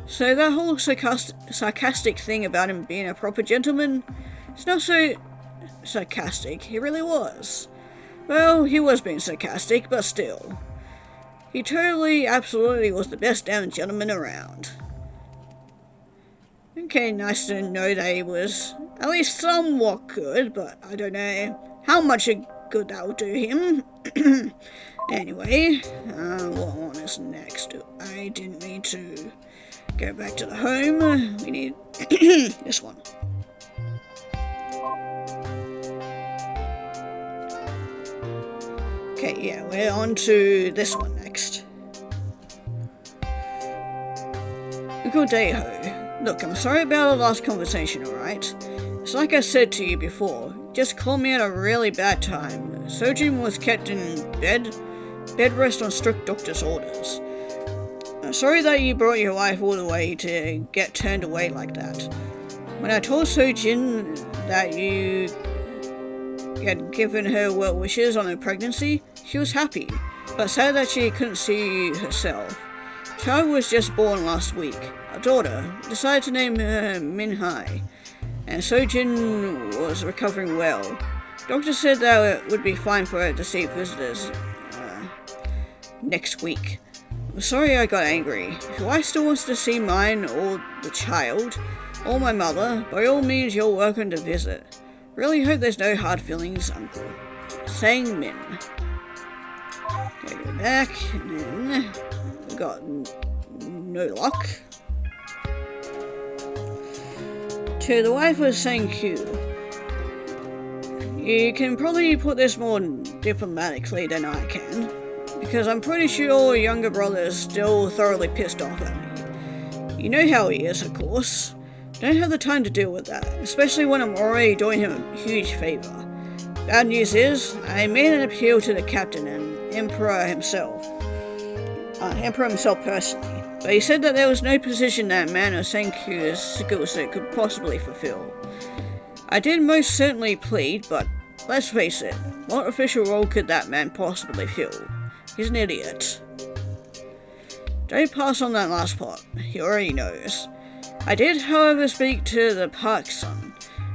So that whole sarcastic thing about him being a proper gentleman, it's not so sarcastic, he really was. Well, he was being sarcastic, but still. He totally, absolutely was the best damn gentleman around. Okay, nice to know that he was at least somewhat good, but I don't know how much good that will do him. Anyway, what one is next? I didn't need to go back to the home. We need this one. Okay, yeah, we're on to this one next. Good day, ho. Look, I'm sorry about our last conversation, alright? It's like I said to you before, just called me at a really bad time. Surgeon was kept in bed rest on strict doctor's orders. Sorry that you brought your wife all the way to get turned away like that. When I told Sojin that you had given her well wishes on her pregnancy, she was happy, but said that she couldn't see herself. The child was just born last week. Our daughter decided to name her Minhai, and Sojin was recovering well. Doctor said that it would be fine for her to see visitors next week. I'm sorry I got angry. If your wife still wants to see mine or the child, or my mother, by all means you're welcome to visit. Really hope there's no hard feelings, Uncle. Sang Min. Okay, go back, and then we got no luck. To the wife of Sang Q. You can probably put this more diplomatically than I can, because I'm pretty sure your younger brother is still thoroughly pissed off at me. You know how he is, of course. Don't have the time to deal with that, especially when I'm already doing him a huge favor. Bad news is, I made an appeal to the captain and Emperor himself personally, but he said that there was no position that man of Senkyu's skill set could possibly fulfill. I did most certainly plead, but let's face it, what official role could that man possibly fill? He's an idiot. Don't pass on that last part, he already knows. I did, however, speak to the Park son,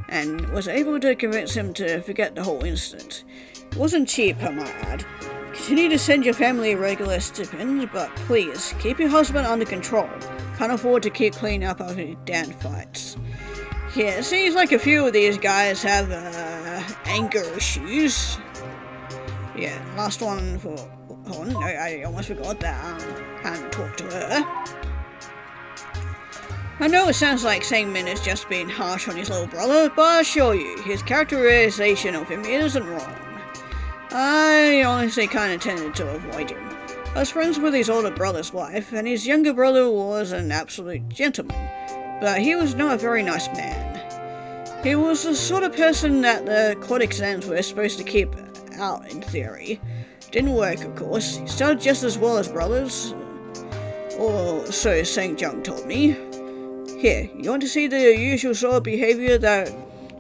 and was able to convince him to forget the whole incident. It wasn't cheap, I might add. Continue to send your family a regular stipend, but please, keep your husband under control. Can't afford to keep cleaning up after your damn fights. Yeah, it seems like a few of these guys have, anger issues. Yeah, last one for... Oh no, I almost forgot that I hadn't talked to her. I know it sounds like Sangmin is just being harsh on his little brother, but I assure you, his characterization of him isn't wrong. I honestly kinda tended to avoid him. I was friends with his older brother's wife, and his younger brother was an absolute gentleman, but he was not a very nice man. He was the sort of person that the court exams were supposed to keep out in theory. Didn't work, of course. He studied just as well as brothers, or so Sang Jung told me. Here, you want to see the usual sort of behavior that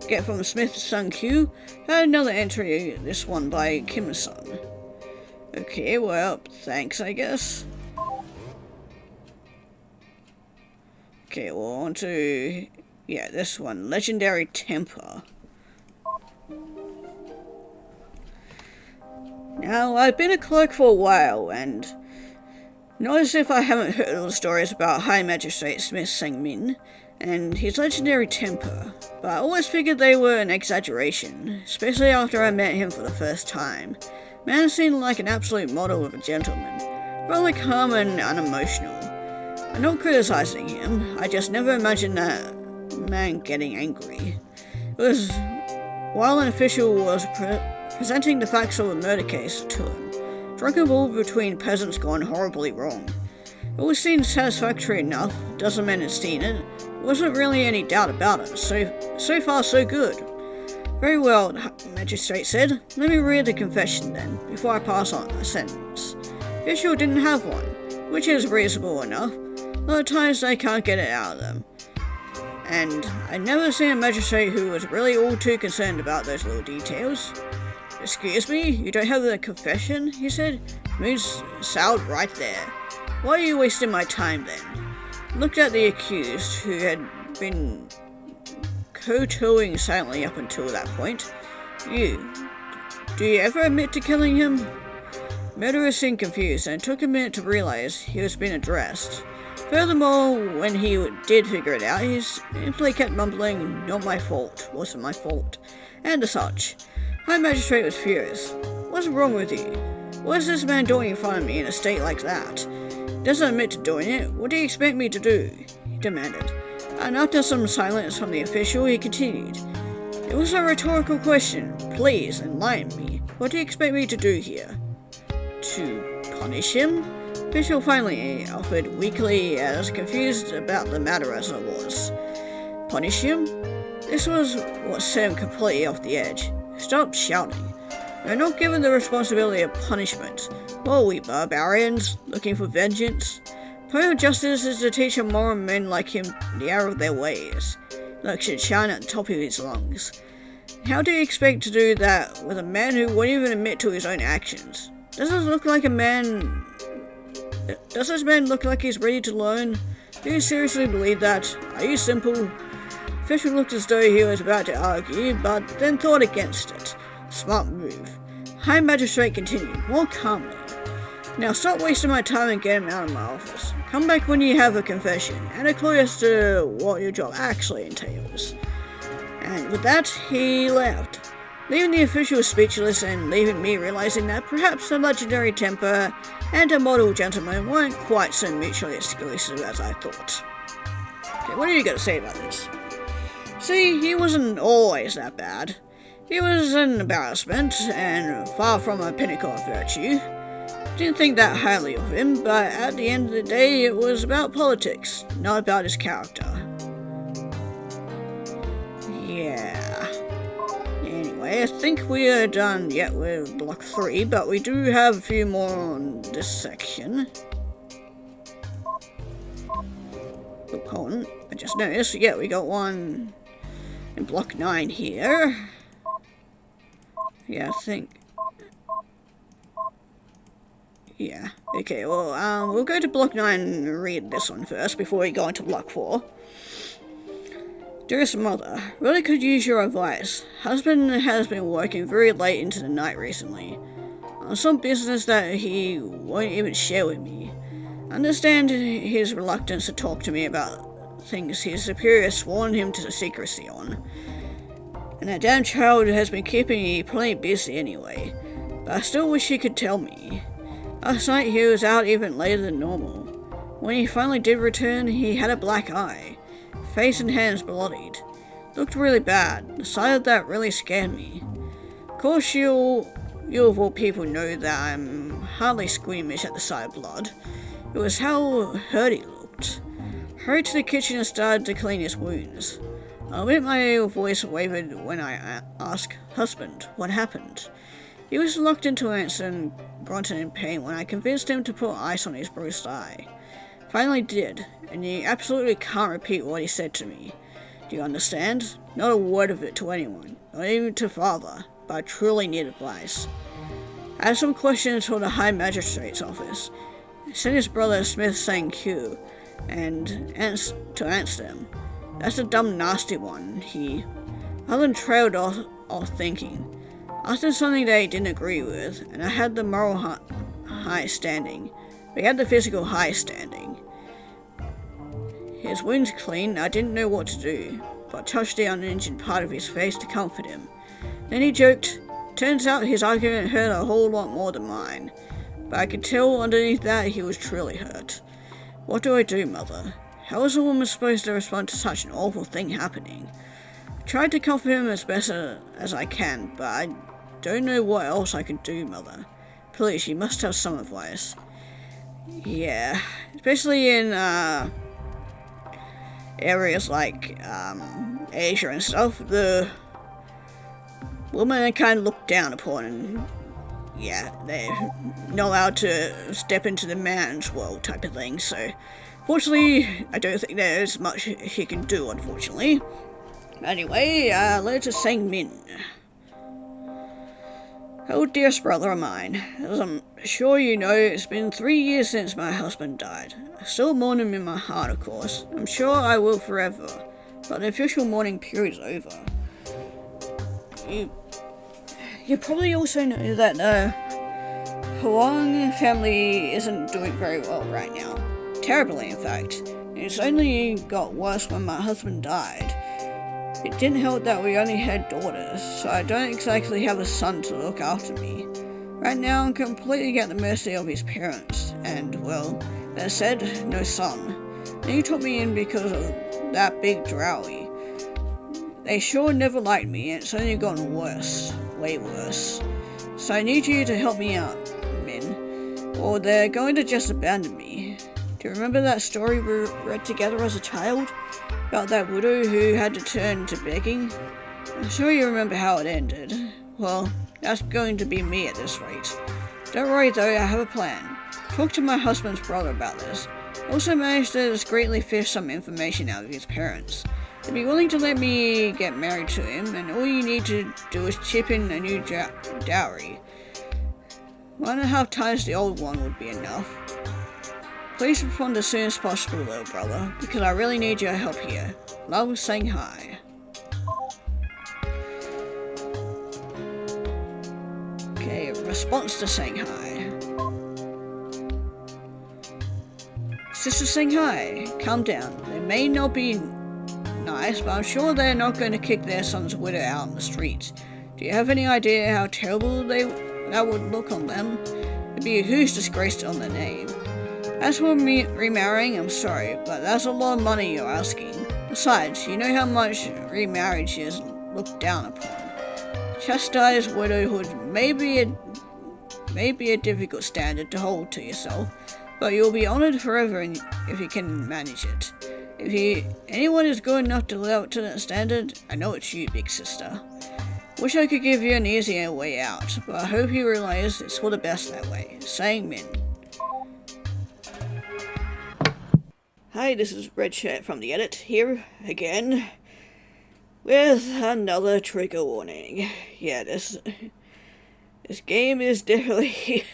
get from Smith Sun Q? Another entry, this one by Kim-san. Okay, well, thanks, I guess. Okay, well, on to... yeah, this one. Legendary Temper. Now, I've been a clerk for a while, and... not as if I haven't heard all the stories about High Magistrate Smith Sang-min and his legendary temper, but I always figured they were an exaggeration, especially after I met him for the first time. Man seemed like an absolute model of a gentleman, rather calm and unemotional. I'm not criticizing him, I just never imagined that man getting angry. It was while an official was presenting the facts of a murder case to him. Drunken war between peasants gone horribly wrong. It was seen satisfactory enough, dozen men had seen it, wasn't really any doubt about it, so far so good. Very well, the magistrate said. Let me read the confession then, before I pass on a sentence. Official didn't have one, which is reasonable enough. A lot of times they can't get it out of them. And I'd never seen a magistrate who was really all too concerned about those little details. Excuse me, you don't have the confession? He said. Mood soured right there. Why are you wasting my time then? Looked at the accused, who had been kowtowing silently up until that point. Do you ever admit to killing him? Murderer seemed confused, and it took a minute to realize he was being addressed. Furthermore, when he did figure it out, he simply kept mumbling, "Not my fault, wasn't my fault," and as such. High Magistrate was furious. What's wrong with you? What is this man doing in front of me in a state like that? Doesn't admit to doing it. What do you expect me to do? He demanded. And after some silence from the official, he continued. It was a rhetorical question. Please, enlighten me. What do you expect me to do here? To punish him? Official finally offered weakly, as confused about the matter as I was. Punish him? This was what set him completely off the edge. Stop shouting. We're not given the responsibility of punishment. What are we, barbarians, looking for vengeance? Part of justice is to teach moral men like him the error of their ways. Like should shine at the top of his lungs. How do you expect to do that with a man who won't even admit to his own actions? Does this man look like he's ready to learn? Do you seriously believe that? Are you simple? Fisher looked as though he was about to argue, but then thought against it. Smart move. High Magistrate continued, more calmly. Now stop wasting my time and get him out of my office. Come back when you have a confession, and a clue as to what your job actually entails. And with that, he left, leaving the official speechless and leaving me realizing that perhaps a legendary temper and a model gentleman weren't quite so mutually exclusive as I thought. Okay, what are you going to say about this? See, he wasn't always that bad. He was an embarrassment, and far from a pinnacle of virtue. Didn't think that highly of him, but at the end of the day, it was about politics, not about his character. Yeah. Anyway, I think we are done yet with block 3, but we do have a few more on this section. Oh, hold on. I just noticed, yeah, we got one in block 9 here. Yeah, I think. Yeah, okay, well, we'll go to block 9 and read this one first before we go into block 4. Dearest mother, really could use your advice. Husband has been working very late into the night recently, on some business that he won't even share with me. Understand his reluctance to talk to me about things his superior sworn him to secrecy on. And that damn child has been keeping me plenty busy anyway, but I still wish he could tell me. Last night he was out even later than normal. When he finally did return, he had a black eye, face and hands bloodied. Looked really bad. The sight of that really scared me. Of course you of all people know that I'm hardly squeamish at the sight of blood. It was how hurt he looked. Hurried to the kitchen and started to clean his wounds. I'll admit my voice wavered when I asked, Husband, what happened? He was reluctant to answer and grunted in pain when I convinced him to put ice on his bruised eye. Finally did, and he absolutely can't repeat what he said to me. Do you understand? Not a word of it to anyone, not even to father, but I truly need advice. I had some questions for the High Magistrate's office. I sent his brother Smith saying Q, and to answer them. That's a dumb nasty one, he. Other than trailed off thinking. Asked him something that he didn't agree with, and I had the moral high standing. We had the physical high standing. His wounds clean, I didn't know what to do, but touched the uninjured part of his face to comfort him. Then he joked, turns out his argument hurt a whole lot more than mine, but I could tell underneath that he was truly hurt. What do I do, Mother? How is a woman supposed to respond to such an awful thing happening? I tried to comfort him as best as I can, but I don't know what else I can do, Mother. Please, you must have some advice. Yeah, especially in areas like Asia and stuff, the women are kind of looked down upon, and yeah, they're not allowed to step into the man's world type of thing, so fortunately, I don't think there's much he can do, unfortunately. Anyway, letter to Sang Min. Oh, dearest brother of mine, as I'm sure you know, it's been 3 years since my husband died. I still mourn him in my heart, of course. I'm sure I will forever, but the official mourning period is over. You probably also know that the Huang family isn't doing very well right now. Terribly, in fact. It's only got worse when my husband died. It didn't help that we only had daughters, so I don't exactly have a son to look after me. Right now I'm completely at the mercy of his parents, and, well, as said, no son. They took me in because of that big drowie. They sure never liked me, and it's only gotten worse. Way worse. So I need you to help me out, Min, or they're going to just abandon me. Do you remember that story we read together as a child? About that widow who had to turn to begging? I'm sure you remember how it ended. Well, that's going to be me at this rate. Don't worry though, I have a plan. Talk to my husband's brother about this. Also managed to discreetly fish some information out of his parents. They'd be willing to let me get married to him, and all you need to do is chip in a new dowry. 1.5 times the old one would be enough. Please respond as soon as possible, little brother, because I really need your help here. Love, Shanghai. Okay, response to Shanghai. Sister Shanghai, calm down. They may not be nice, but I'm sure they're not going to kick their son's widow out in the streets. Do you have any idea how terrible that would look on them? It'd be a huge disgrace on their name. As for me remarrying, I'm sorry, but that's a lot of money you're asking. Besides, you know how much remarriage is looked down upon. Chastised widowhood may be a difficult standard to hold to yourself, but you'll be honored forever if you can manage it. If anyone is good enough to live up to that standard, I know it's you, big sister. Wish I could give you an easier way out, but I hope you realize it's for the best that way. Sang Min. Hi, this is Red Shirt from the Edit, here again, with another trigger warning. Yeah, this game is definitely,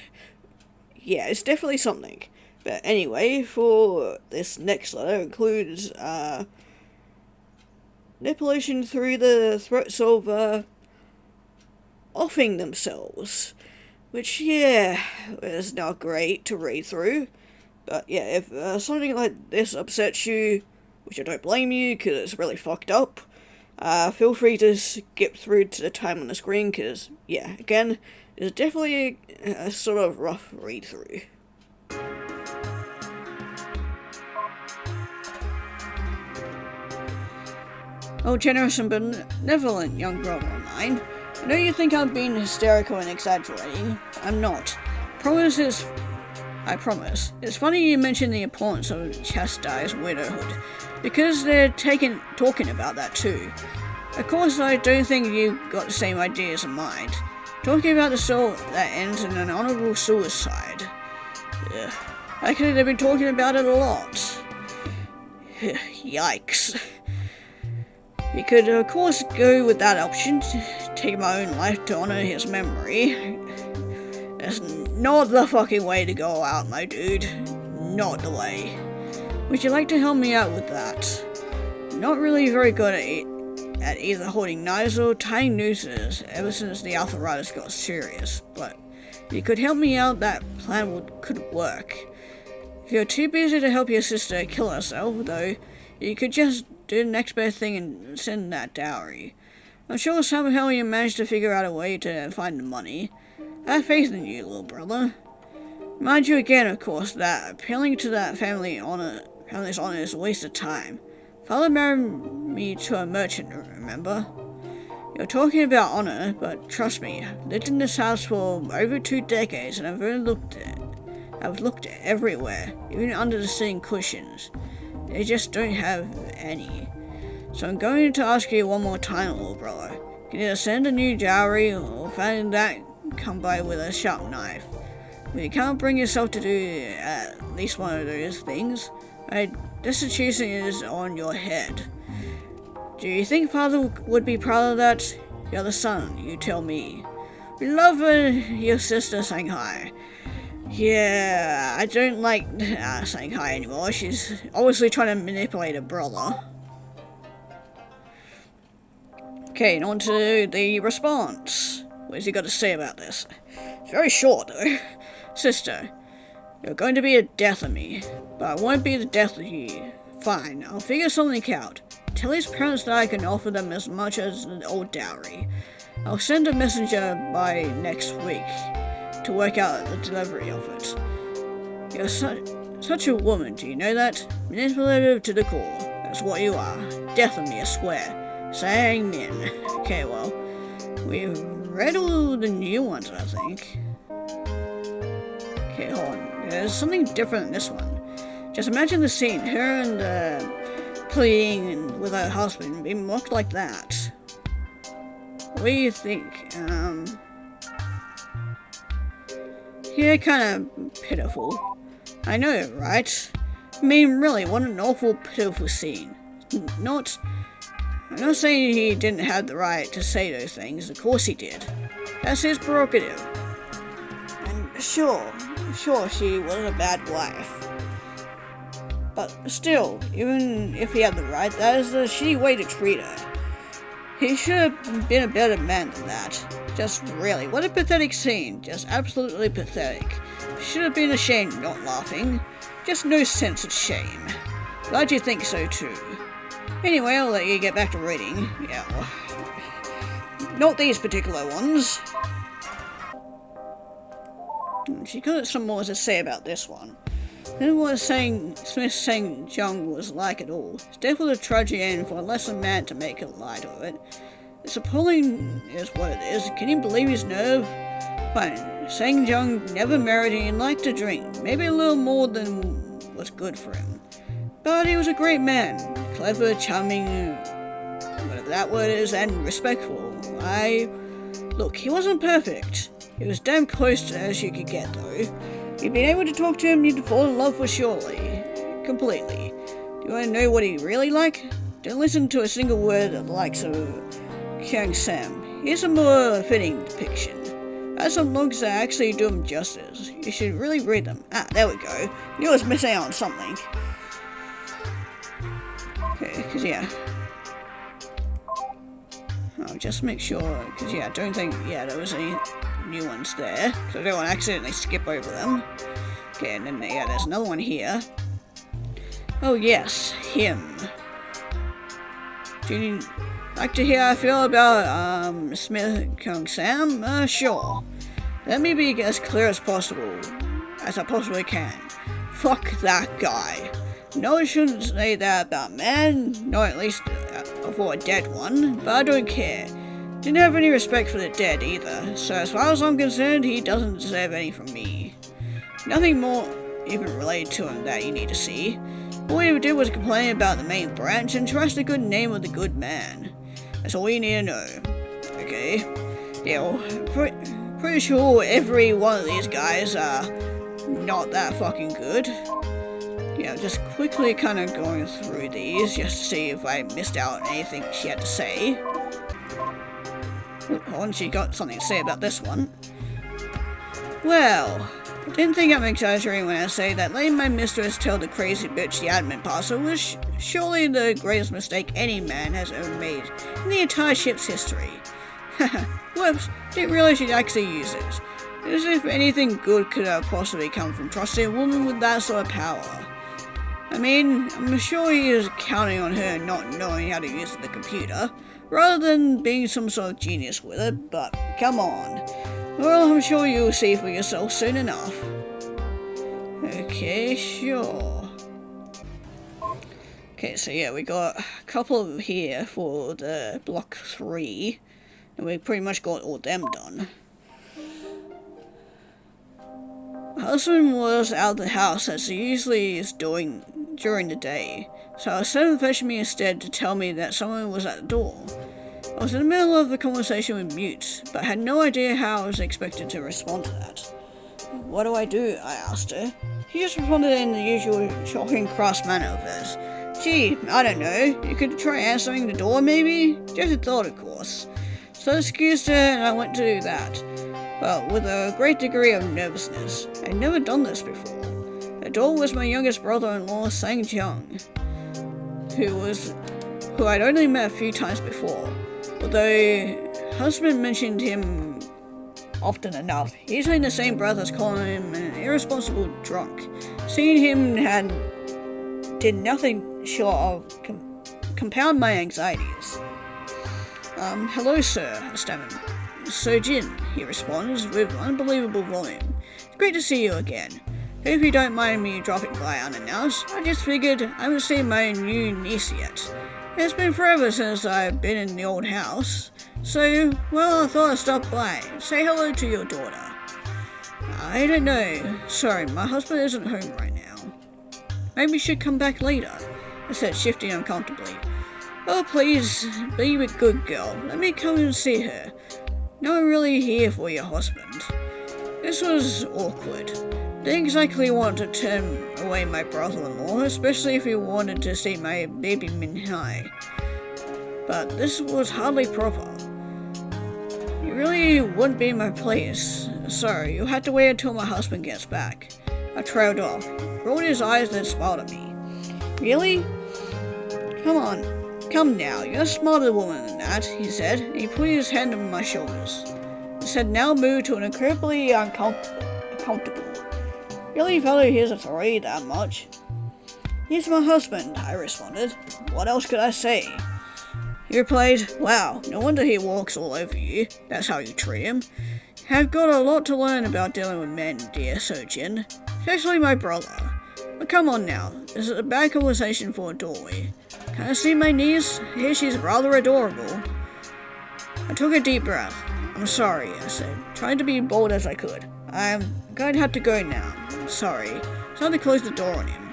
yeah, it's definitely something. But anyway, for this next letter includes, manipulation through the threats of, offing themselves. Which, yeah, is not great to read through. But yeah, if something like this upsets you, which I don't blame you, because it's really fucked up, feel free to skip through to the time on the screen, because, yeah, again, it's definitely a sort of rough read-through. Oh, generous and benevolent young brother of mine. I know you think I'm being hysterical and exaggerating. I'm not. I promise. It's funny you mention the importance of chastised widowhood, because they're talking about that too. Of course, I don't think you've got the same ideas in mind. Talking about the soul that ends in an honorable suicide. I could have been talking about it a lot. Yikes. You could, of course, go with that option, take my own life to honor his memory. That's not the fucking way to go out, my dude. Not the way. Would you like to help me out with that? Not really very good at either holding knives or tying nooses ever since the arthritis got serious, but if you could help me out, that plan could work. If you're too busy to help your sister kill herself, though, you could just do the next best thing and send that dowry. I'm sure somehow you managed to figure out a way to find the money. I have faith in you, little brother. Mind you again, of course, that appealing to that family's honor is a waste of time. Father married me to a merchant, remember? You're talking about honor, but trust me, I've lived in this house for over 2 decades and I've looked everywhere, even under the sitting cushions. They just don't have any. So I'm going to ask you one more time, little brother. You can either send a new dowry or find that come by with a sharp knife. If you can't bring yourself to do at least one of those things, my destitution is on your head. Do you think Father would be proud of that? You're the son, you tell me. We love your sister Shanghai. Yeah, I don't like Shanghai anymore. She's obviously trying to manipulate her brother. Okay, and on to the response. What's he got to say about this? It's very short, though. Sister, you're going to be a death of me, but I won't be the death of you. Fine, I'll figure something out. Tell his parents that I can offer them as much as an old dowry. I'll send a messenger by next week to work out the delivery of it. You're such a woman, do you know that? Manipulative to the core. That's what you are. Death of me, I swear. Sang Min. Okay, well, we've read all the new ones, I think. Okay, hold on. There's something different in this one. Just imagine the scene, her and pleading with her husband being mocked like that. What do you think? Yeah, kind of pitiful. I know, right? I mean, really, what an awful, pitiful scene. I'm not saying he didn't have the right to say those things, of course he did. That's his prerogative. And sure, she was a bad wife. But still, even if he had the right, that is a shitty way to treat her. He should have been a better man than that. Just really, what a pathetic scene. Just absolutely pathetic. Should have been ashamed, not laughing. Just no sense of shame. Glad you think so too. Anyway, I'll let you get back to reading. Yeah, well, not these particular ones. She got some more to say about this one. Then what Smith saying Jung was like at all. It's definitely a tragic end for a lesser man to make a light of it. It's appalling is what it is. Can you believe his nerve? Fine, Sang Jung never married and liked to drink. Maybe a little more than was good for him. But he was a great man. Clever, charming, whatever that word is, and respectful. Look, he wasn't perfect. He was damn close to as you could get, though. If you'd been able to talk to him, you'd fall in love for surely. Completely. Do you want to know what he really like? Don't listen to a single word of the likes of Kyung Sam. Here's a more fitting depiction. There's some logs that actually do him justice. You should really read them. Ah, there we go. You was missing out on something. Okay, because yeah. I'll just make sure, because yeah, I don't think, yeah, there was any new ones there. So I don't want to accidentally skip over them. Okay, and then yeah, there's another one here. Oh yes, him. Do you like to hear how I feel about Smith Kung Sam? Sure. Let me be as clear as possible, as I possibly can. Fuck that guy. No, I shouldn't say that about man, not at least for a dead one, but I don't care. Didn't have any respect for the dead either, so as far as I'm concerned, he doesn't deserve any from me. Nothing more even related to him that you need to see. All he did was complain about the main branch and trust the good name of the good man. That's all you need to know. Okay? Yeah, well, pretty sure every one of these guys are not that fucking good. Yeah, just quickly kind of going through these just to see if I missed out on anything she had to say. Hold on, she got something to say about this one. Well, I didn't think I'm exaggerating when I say that letting my mistress tell the crazy bitch the admin password was surely the greatest mistake any man has ever made in the entire ship's history. Whoops, didn't realize she'd actually use it. As if anything good could have possibly come from trusting a woman with that sort of power. I mean, I'm sure he is counting on her not knowing how to use the computer, rather than being some sort of genius with it, but come on. Well, I'm sure you'll see for yourself soon enough. Okay, sure. Okay, so yeah, we got a couple here for the block 3, and we pretty much got all them done. My husband was out of the house as he usually is doing during the day, so I sent him fetching me instead to tell me that someone was at the door. I was in the middle of a conversation with Mute, but had no idea how I was expected to respond to that. What do? I asked her. She just responded in the usual shocking cross manner of hers. Gee, I don't know, you could try answering the door maybe? Just a thought, of course. So I excused her and I went to do that, but with a great degree of nervousness. I'd never done this before. The door was my youngest brother-in-law, Sang Jung, who I'd only met a few times before, although husband mentioned him often enough. Usually in the same breath as calling him an irresponsible drunk. Seeing him did nothing short of compound my anxieties. Hello sir, I stammered. So Jin, he responds with unbelievable volume. It's great to see you again. Hope you don't mind me dropping by unannounced. I just figured I haven't seen my new niece yet. It's been forever since I've been in the old house. So, well, I thought I'd stop by. Say hello to your daughter. I don't know. Sorry, my husband isn't home right now. Maybe you should come back later, I said, shifting uncomfortably. Oh, please, be a good girl. Let me come and see her. No, I'm really here for your husband. This was awkward. Didn't exactly want to turn away my brother-in-law, especially if he wanted to see my baby Minhai. But this was hardly proper. You really wouldn't be in my place. Sorry, you had to wait until my husband gets back. I trailed off, rolled his eyes, then smiled at me. Really? Come on, come now, you're a smarter woman than that, he said, and he put his hand on my shoulders. He said, now move to an incredibly uncomfortable. Really value his authority that much? He's my husband, I responded. What else could I say? He replied, wow, no wonder he walks all over you. That's how you treat him. I've got a lot to learn about dealing with men, dear Sojin. Especially my brother. But come on now, this is a bad conversation for a doorway. Can I see my niece? I hear she's rather adorable. I took a deep breath. I'm sorry, I said, trying to be bold as I could. I'm going to have to go now. Sorry. Time to close the door on him.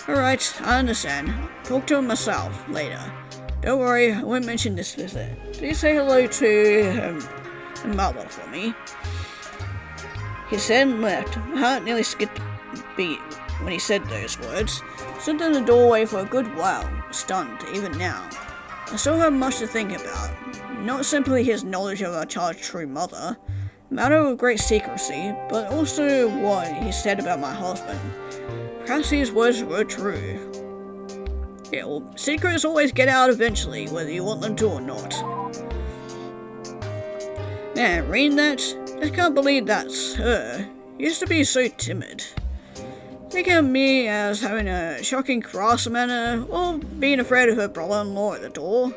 Alright, I understand. Talk to him myself, later. Don't worry, I won't mention this visit. Please say hello to her mother for me. He said and left. My heart nearly skipped a beat when he said those words. Stood in the doorway for a good while, stunned even now. I still have much to think about. Not simply his knowledge of our child's true mother, a matter of great secrecy, but also what he said about my husband. Perhaps these words were true. Yeah, well, secrets always get out eventually, whether you want them to or not. Man, reading that, I can't believe that's her. Used to be so timid. Thinking of me as having a shocking cross manner, or being afraid of her brother-in-law at the door.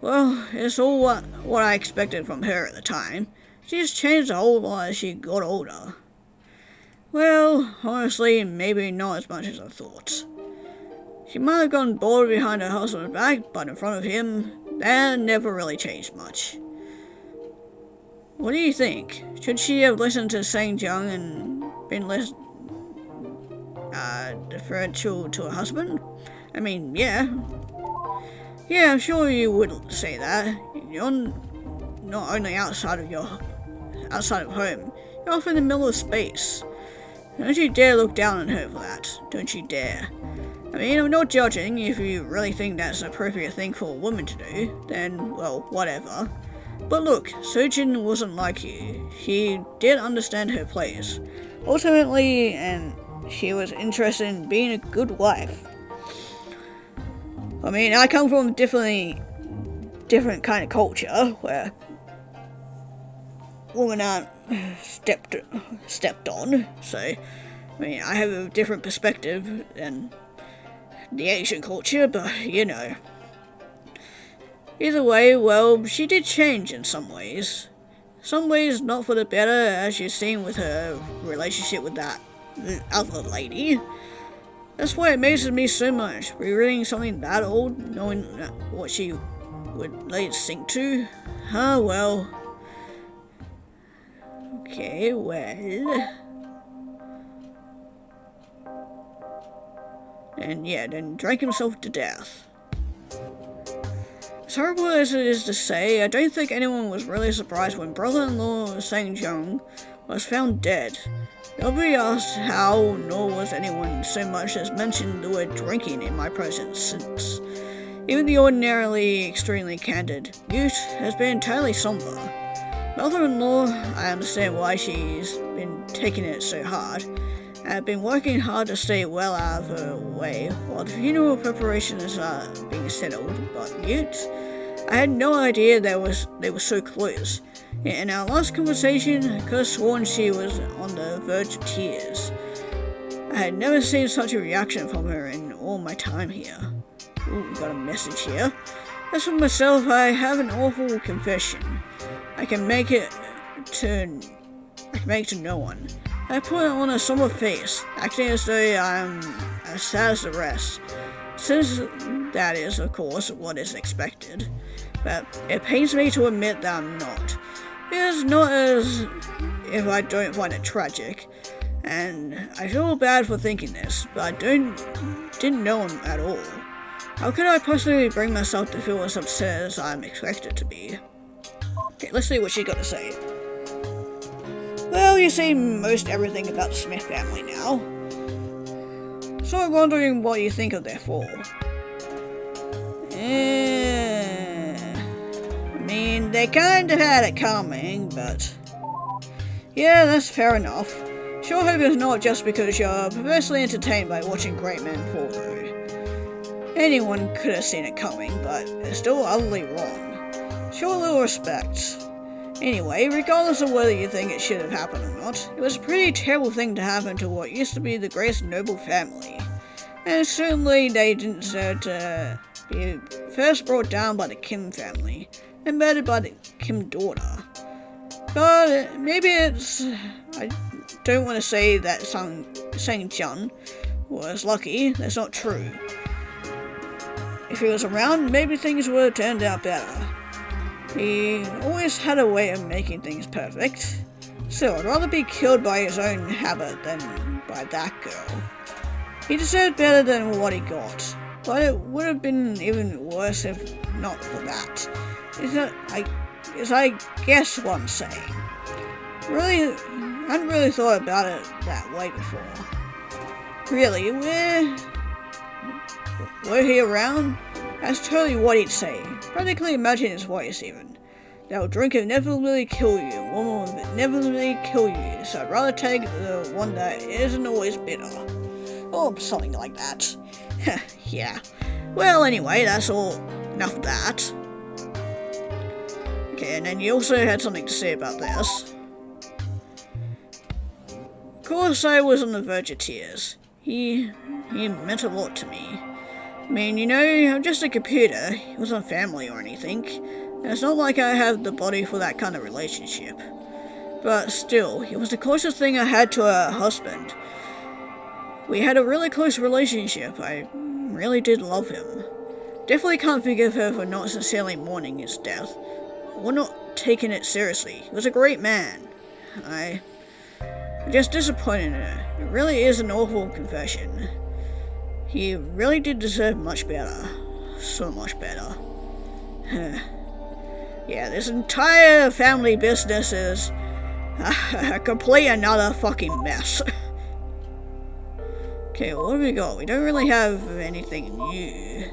Well, it's all what I expected from her at the time. She's changed a whole lot as she got older. Well, honestly, maybe not as much as I thought. She might have gone bored behind her husband's back, but in front of him, that never really changed much. What do you think? Should she have listened to Sang Jung and been less deferential to her husband? I mean, yeah. Yeah, I'm sure you would say that. You're not only outside of home, you're off in the middle of space. Don't you dare look down on her for that. Don't you dare. I mean, I'm not judging. If you really think that's an appropriate thing for a woman to do, then, well, whatever. But look, Sojin wasn't like you. He did understand her place. Ultimately, and she was interested in being a good wife. I mean, I come from a different kind of culture where women aren't stepped on. So, I mean, I have a different perspective than the Asian culture, but you know. Either way, well, she did change in some ways. Some ways not for the better, as you've seen with her relationship with that other lady. That's why it amazes me so much, rereading something that old, knowing what she would let it sink to. Well. Okay, well. And yeah, then drank himself to death. As horrible as it is to say, I don't think anyone was really surprised when brother-in-law Sang Jung was found dead. Nobody asked how, nor was anyone so much as mentioned the word drinking in my presence since. Even the ordinarily extremely candid Mute has been entirely somber. Mother-in-law, I understand why she's been taking it so hard. I've been working hard to stay well out of her way while the funeral preparations are being settled, but Mute, I had no idea they were so close. In our last conversation, I could have sworn she was on the verge of tears. I had never seen such a reaction from her in all my time here. Ooh, we got a message here. As for myself, I have an awful confession. I can make it to no one. I put on a somber face, acting as though I am as sad as the rest, since that is, of course, what is expected. But it pains me to admit that I'm not. It is not as if I don't find it tragic, and I feel bad for thinking this, but I didn't know him at all. How could I possibly bring myself to feel as upset as I'm expected to be? Okay, let's see what she got to say. Well, you see most everything about the Smith family now. So I'm wondering what you think of their fall. I mean, they kinda had it coming, but... yeah, that's fair enough. Sure hope it's not just because you're perversely entertained by watching great men fall, though. Anyone could have seen it coming, but it's still utterly wrong. Show a little respect. Anyway, regardless of whether you think it should have happened or not, it was a pretty terrible thing to happen to what used to be the greatest noble family. And certainly they didn't deserve to be first brought down by the Kim family, and murdered by the Kim daughter. But maybe it's... I don't want to say that Sang Jun was lucky, that's not true. If he was around, maybe things would have turned out better. He always had a way of making things perfect. Still, I'd rather be killed by his own habit than by that girl. He deserved better than what he got, but it would have been even worse if not for that. Is I guess what I'm saying. Really, I hadn't really thought about it that way before. Really, were he around? That's totally what he'd say. Practically imagine his voice even. That will drink and never really kill you, a woman will never really kill you, so I'd rather take the one that isn't always bitter. Or something like that. Yeah. Well, anyway, that's all. Enough of that. Okay, and then you also had something to say about this. Of course, I was on the verge of tears. He meant a lot to me. I mean, you know, I'm just a computer. He wasn't family or anything. And it's not like I have the body for that kind of relationship. But still, he was the closest thing I had to a husband. We had a really close relationship. I really did love him. Definitely can't forgive her for not sincerely mourning his death. Or not taking it seriously. He was a great man. I'm just disappointed in her. It really is an awful confession. He really did deserve much better. So much better. Yeah, this entire family business is a complete another fucking mess. Okay, what have we got? We don't really have anything new.